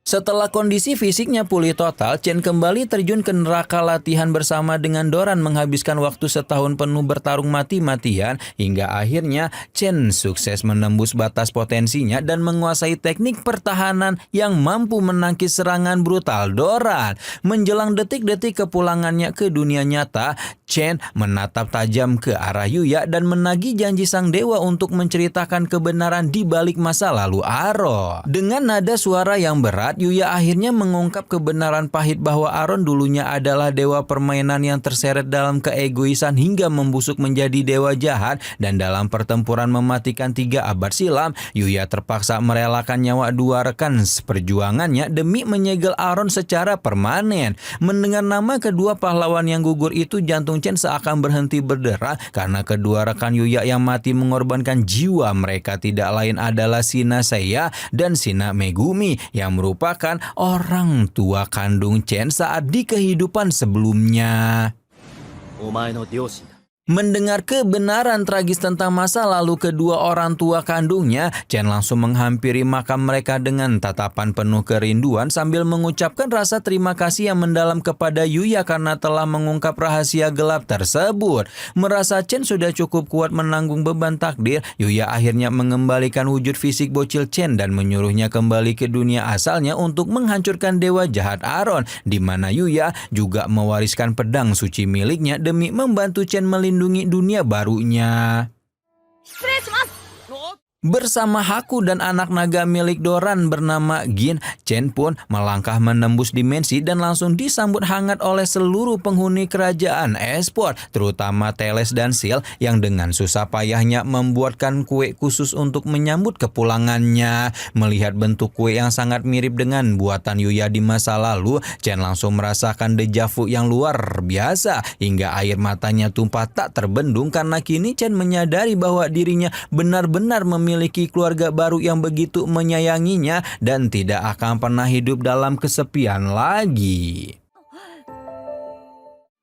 Setelah kondisi fisiknya pulih total, Chen kembali terjun ke neraka latihan bersama dengan Doran menghabiskan waktu setahun penuh bertarung mati-matian hingga akhirnya Chen sukses menembus batas potensinya dan menguasai teknik pertahanan yang mampu menangkis serangan brutal Doran. Menjelang detik-detik kepulangannya ke dunia nyata, Chen menatap tajam ke arah Yuya dan menagih janji sang dewa untuk menceritakan kebenaran di balik masa lalu Aron. Dengan nada suara yang berat, Yuya akhirnya mengungkap kebenaran pahit bahwa Aron dulunya adalah dewa permainan yang terseret dalam keegoisan hingga membusuk menjadi dewa jahat, dan dalam pertempuran mematikan 3 abad silam, Yuya terpaksa merelakan nyawa 2 rekan seperjuangannya demi menyegel Aron secara permanen. Mendengar nama kedua pahlawan yang gugur itu, jantung jantung Chen seakan berhenti berderak karena kedua rekan Yuya yang mati mengorbankan jiwa mereka tidak lain adalah Shina Seiya dan Shina Megumi yang merupakan orang tua kandung Chen saat di kehidupan sebelumnya. Mendengar kebenaran tragis tentang masa lalu kedua orang tua kandungnya, Chen langsung menghampiri makam mereka dengan tatapan penuh kerinduan sambil mengucapkan rasa terima kasih yang mendalam kepada Yuya karena telah mengungkap rahasia gelap tersebut. Merasa Chen sudah cukup kuat menanggung beban takdir, Yuya akhirnya mengembalikan wujud fisik bocil Chen dan menyuruhnya kembali ke dunia asalnya untuk menghancurkan dewa jahat Aron, di mana Yuya juga mewariskan pedang suci miliknya demi membantu Chen melindungi dunia barunya. Bersama Haku dan anak naga milik Doran bernama Gin, Chen pun melangkah menembus dimensi dan langsung disambut hangat oleh seluruh penghuni kerajaan Esport, terutama Teles dan Sil yang dengan susah payahnya membuatkan kue khusus untuk menyambut kepulangannya. Melihat bentuk kue yang sangat mirip dengan buatan Yuya di masa lalu, Chen langsung merasakan dejavu yang luar biasa hingga air matanya tumpah tak terbendung karena kini Chen menyadari bahwa dirinya benar-benar memiliki keluarga baru yang begitu menyayanginya dan tidak akan pernah hidup dalam kesepian lagi.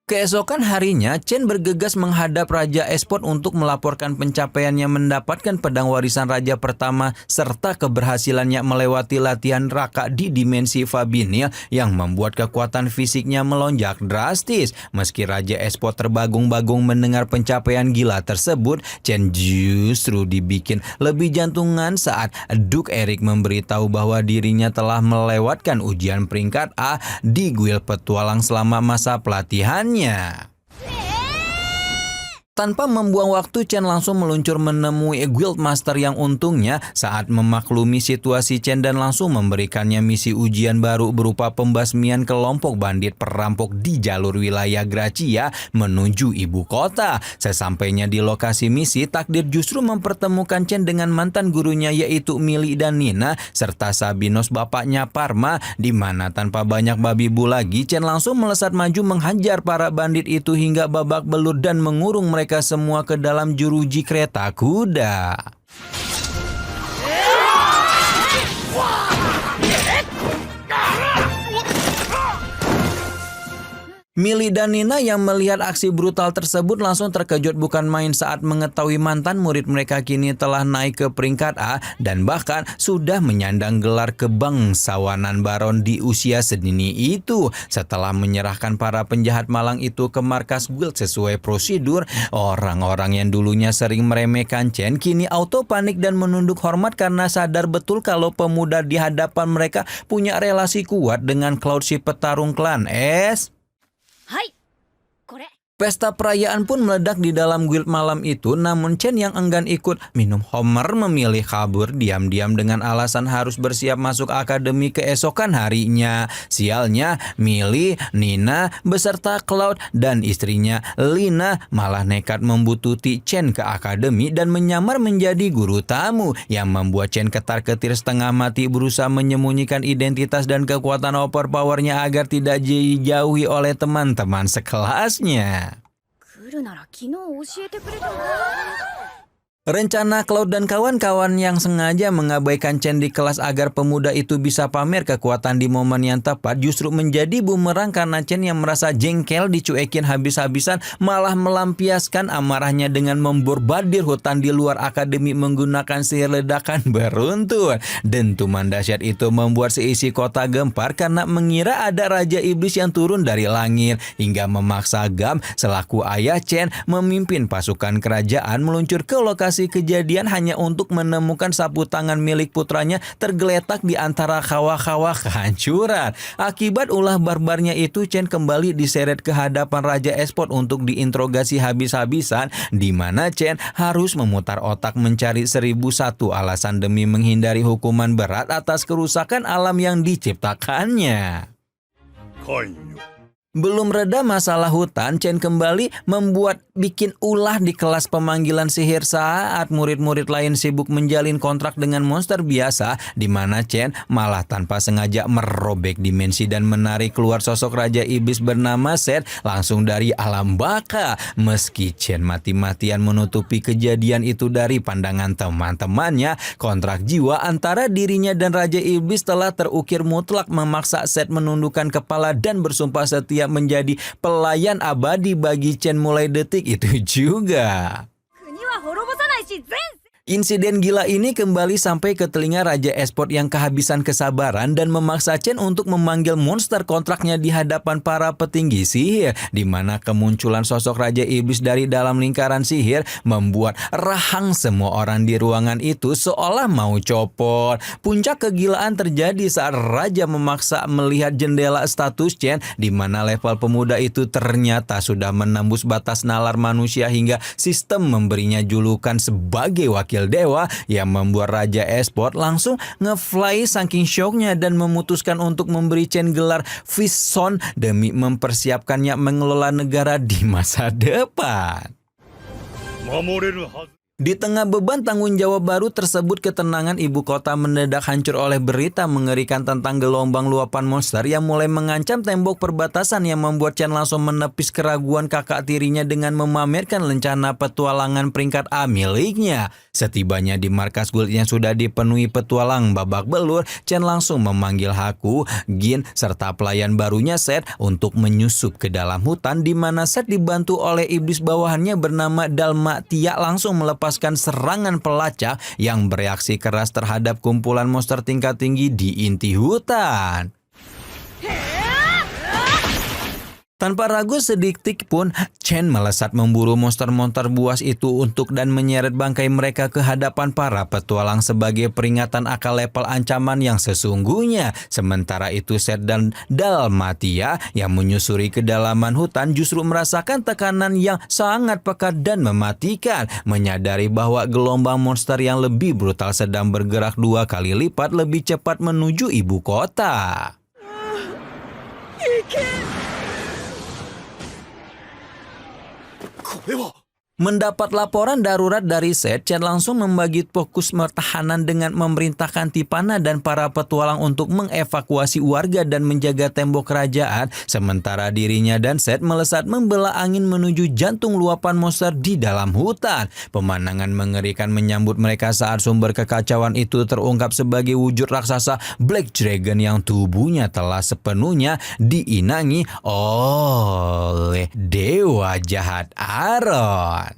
Keesokan harinya, Chen bergegas menghadap Raja Esport untuk melaporkan pencapaiannya mendapatkan pedang warisan raja pertama serta keberhasilannya melewati latihan raka di dimensi Fabinil yang membuat kekuatan fisiknya melonjak drastis. Meski Raja Esport terbagung-bagung mendengar pencapaian gila tersebut, Chen justru dibikin lebih jantungan saat Duke Eric memberitahu bahwa dirinya telah melewatkan ujian peringkat A di guild petualang selama masa pelatihannya. Tanpa membuang waktu, Chen langsung meluncur menemui Guild Master yang untungnya saat memaklumi situasi Chen dan langsung memberikannya misi ujian baru berupa pembasmian kelompok bandit perampok di jalur wilayah Gracia menuju ibu kota. Sesampainya di lokasi misi, takdir justru mempertemukan Chen dengan mantan gurunya yaitu Mili dan Nina serta Sabinos bapaknya Parma, di mana tanpa banyak babi bu lagi, Chen langsung melesat maju menghajar para bandit itu hingga babak belur dan mengurung mereka semua ke dalam jeruji kereta kuda. Mili dan Nina yang melihat aksi brutal tersebut langsung terkejut bukan main saat mengetahui mantan murid mereka kini telah naik ke peringkat A dan bahkan sudah menyandang gelar kebangsawanan baron di usia sedini itu. Setelah menyerahkan para penjahat malang itu ke markas guild sesuai prosedur, orang-orang yang dulunya sering meremehkan Chen kini auto panik dan menunduk hormat karena sadar betul kalau pemuda di hadapan mereka punya relasi kuat dengan Cloud si petarung klan Es. Pesta perayaan pun meledak di dalam guild malam itu, namun Chen yang enggan ikut minum homer memilih kabur diam-diam dengan alasan harus bersiap masuk akademi keesokan harinya. Sialnya, Mili, Nina, beserta Cloud dan istrinya Lina malah nekat membututi Chen ke akademi dan menyamar menjadi guru tamu yang membuat Chen ketar-ketir setengah mati berusaha menyembunyikan identitas dan kekuatan overpowernya agar tidak dijauhi oleh teman-teman sekelasnya. Rencana Cloud dan kawan-kawan yang sengaja mengabaikan Chen di kelas agar pemuda itu bisa pamer kekuatan di momen yang tepat justru menjadi bumerang karena Chen yang merasa jengkel dicuekin habis-habisan malah melampiaskan amarahnya dengan memborbardir hutan di luar akademi menggunakan sihir ledakan beruntun. Dentuman dahsyat itu membuat seisi kota gempar karena mengira ada Raja Iblis yang turun dari langit hingga memaksa Gam selaku ayah Chen memimpin pasukan kerajaan meluncur ke lokasi kejadian hanya untuk menemukan sapu tangan milik putranya tergeletak di antara kawah-kawah kehancuran. Akibat ulah barbarnya itu, Chen kembali diseret ke hadapan Raja Esport untuk diinterogasi habis-habisan, di mana Chen harus memutar otak mencari 1001 alasan demi menghindari hukuman berat atas kerusakan alam yang diciptakannya. Belum reda masalah hutan, Chen kembali bikin ulah di kelas pemanggilan sihir saat murid-murid lain sibuk menjalin kontrak dengan monster biasa, di mana Chen malah tanpa sengaja merobek dimensi dan menarik keluar sosok Raja Iblis bernama Set langsung dari alam baka. Meski Chen mati-matian menutupi kejadian itu dari pandangan teman-temannya, kontrak jiwa antara dirinya dan Raja Iblis telah terukir mutlak, memaksa Set menundukkan kepala dan bersumpah setia menjadi pelayan abadi bagi Chen mulai detik itu juga. Insiden gila ini kembali sampai ke telinga Raja Esport yang kehabisan kesabaran dan memaksa Chen untuk memanggil monster kontraknya di hadapan para petinggi sihir, di mana kemunculan sosok Raja Iblis dari dalam lingkaran sihir membuat rahang semua orang di ruangan itu seolah mau copot. Puncak kegilaan terjadi saat Raja memaksa melihat jendela status Chen, di mana level pemuda itu ternyata sudah menembus batas nalar manusia hingga sistem memberinya julukan sebagai wakil dewa, yang membuat Raja Esport langsung ngefly saking syoknya dan memutuskan untuk memberi Chen gelar Fishson demi mempersiapkannya mengelola negara di masa depan. Di tengah beban tanggung jawab baru tersebut, ketenangan ibu kota mendadak hancur oleh berita mengerikan tentang gelombang luapan monster yang mulai mengancam tembok perbatasan, yang membuat Chen langsung menepis keraguan kakak tirinya dengan memamerkan rencana petualangan peringkat A miliknya. Setibanya di markas Guild yang sudah dipenuhi petualang babak belur, Chen langsung memanggil Haku, Gin, serta pelayan barunya Set untuk menyusup ke dalam hutan, di mana Set dibantu oleh iblis bawahannya bernama Dalmatia langsung melepaskan serangan pelacak yang bereaksi keras terhadap kumpulan monster tingkat tinggi di inti hutan. Tanpa ragu sedetik pun, Chen melesat memburu monster-monster buas itu dan menyeret bangkai mereka ke hadapan para petualang sebagai peringatan akan level ancaman yang sesungguhnya. Sementara itu Set dan Dalmatia yang menyusuri kedalaman hutan justru merasakan tekanan yang sangat pekat dan mematikan, menyadari bahwa gelombang monster yang lebih brutal sedang bergerak 2 kali lipat lebih cepat menuju ibu kota. Mendapat laporan darurat dari Set, Chen langsung membagi fokus pertahanan dengan memerintahkan Tipana dan para petualang untuk mengevakuasi warga dan menjaga tembok kerajaan, sementara dirinya dan Set melesat membelah angin menuju jantung luapan monster di dalam hutan. Pemandangan mengerikan menyambut mereka saat sumber kekacauan itu terungkap sebagai wujud raksasa Black Dragon yang tubuhnya telah sepenuhnya diinangi oleh dewa jahat Aron.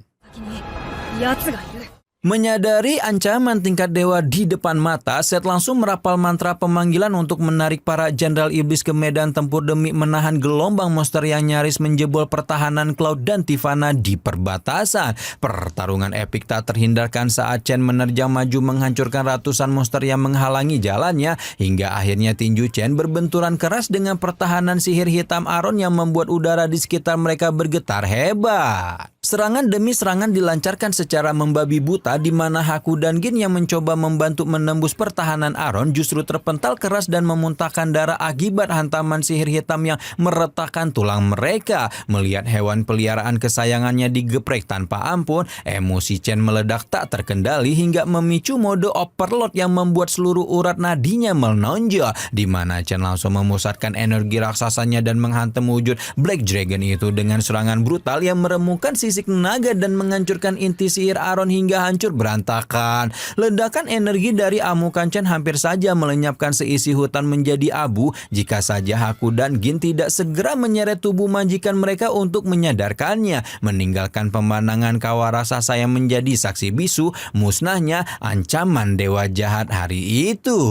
Menyadari ancaman tingkat dewa di depan mata, Set langsung merapal mantra pemanggilan untuk menarik para jenderal iblis ke medan tempur demi menahan gelombang monster yang nyaris menjebol pertahanan Cloud dan Tivana di perbatasan. Pertarungan epik tak terhindarkan saat Chen menerjang maju menghancurkan ratusan monster yang menghalangi jalannya, hingga akhirnya tinju Chen berbenturan keras dengan pertahanan sihir hitam Aron yang membuat udara di sekitar mereka bergetar hebat. Serangan demi serangan dilancarkan secara membabi buta, di mana Haku dan Gin yang mencoba membantu menembus pertahanan Aron justru terpental keras dan memuntahkan darah akibat hantaman sihir hitam yang meretakkan tulang mereka. Melihat hewan peliharaan kesayangannya digeprek tanpa ampun, emosi Chen meledak tak terkendali hingga memicu mode overload yang membuat seluruh urat nadinya menonjol, di mana Chen langsung memusatkan energi raksasanya dan menghantam wujud Black Dragon itu dengan serangan brutal yang meremukkan sisik naga dan menghancurkan inti sihir Aron hingga hancur berantakan. Ledakan energi dari amukan Chen hampir saja melenyapkan seisi hutan menjadi abu jika saja Haku dan Gin tidak segera menyeret tubuh majikan mereka untuk menyadarkannya, meninggalkan pemandangan kawah raksasa yang menjadi saksi bisu musnahnya ancaman dewa jahat hari itu.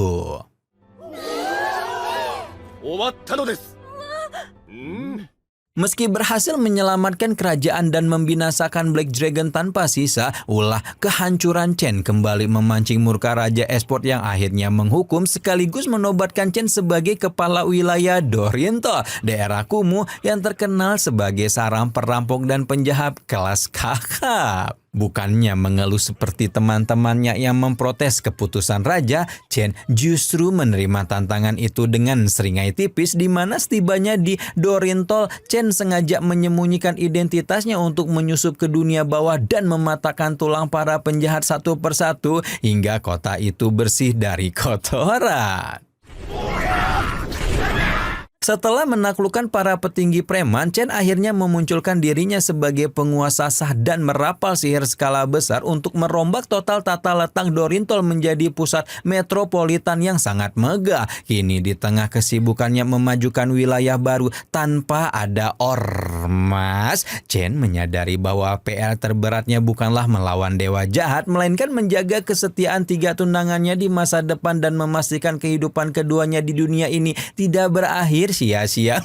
Meski berhasil menyelamatkan kerajaan dan membinasakan Black Dragon tanpa sisa, ulah kehancuran Chen kembali memancing murka Raja Esport yang akhirnya menghukum sekaligus menobatkan Chen sebagai kepala wilayah Dorinto, daerah kumuh yang terkenal sebagai sarang perampok dan penjahat kelas kakap. Bukannya mengeluh seperti teman-temannya yang memprotes keputusan raja, Chen justru menerima tantangan itu dengan seringai tipis di mana setibanya di Dorintol, Chen sengaja menyembunyikan identitasnya untuk menyusup ke dunia bawah dan mematahkan tulang para penjahat satu persatu hingga kota itu bersih dari kotoran. Setelah menaklukkan para petinggi preman, Chen akhirnya memunculkan dirinya sebagai penguasa sah dan merapal sihir skala besar untuk merombak total tata letak Dorintol menjadi pusat metropolitan yang sangat megah. Kini di tengah kesibukannya memajukan wilayah baru tanpa ada ormas, Chen menyadari bahwa PR terberatnya bukanlah melawan dewa jahat, melainkan menjaga kesetiaan tiga tunangannya di masa depan dan memastikan kehidupan keduanya di dunia ini tidak berakhir sia-sia.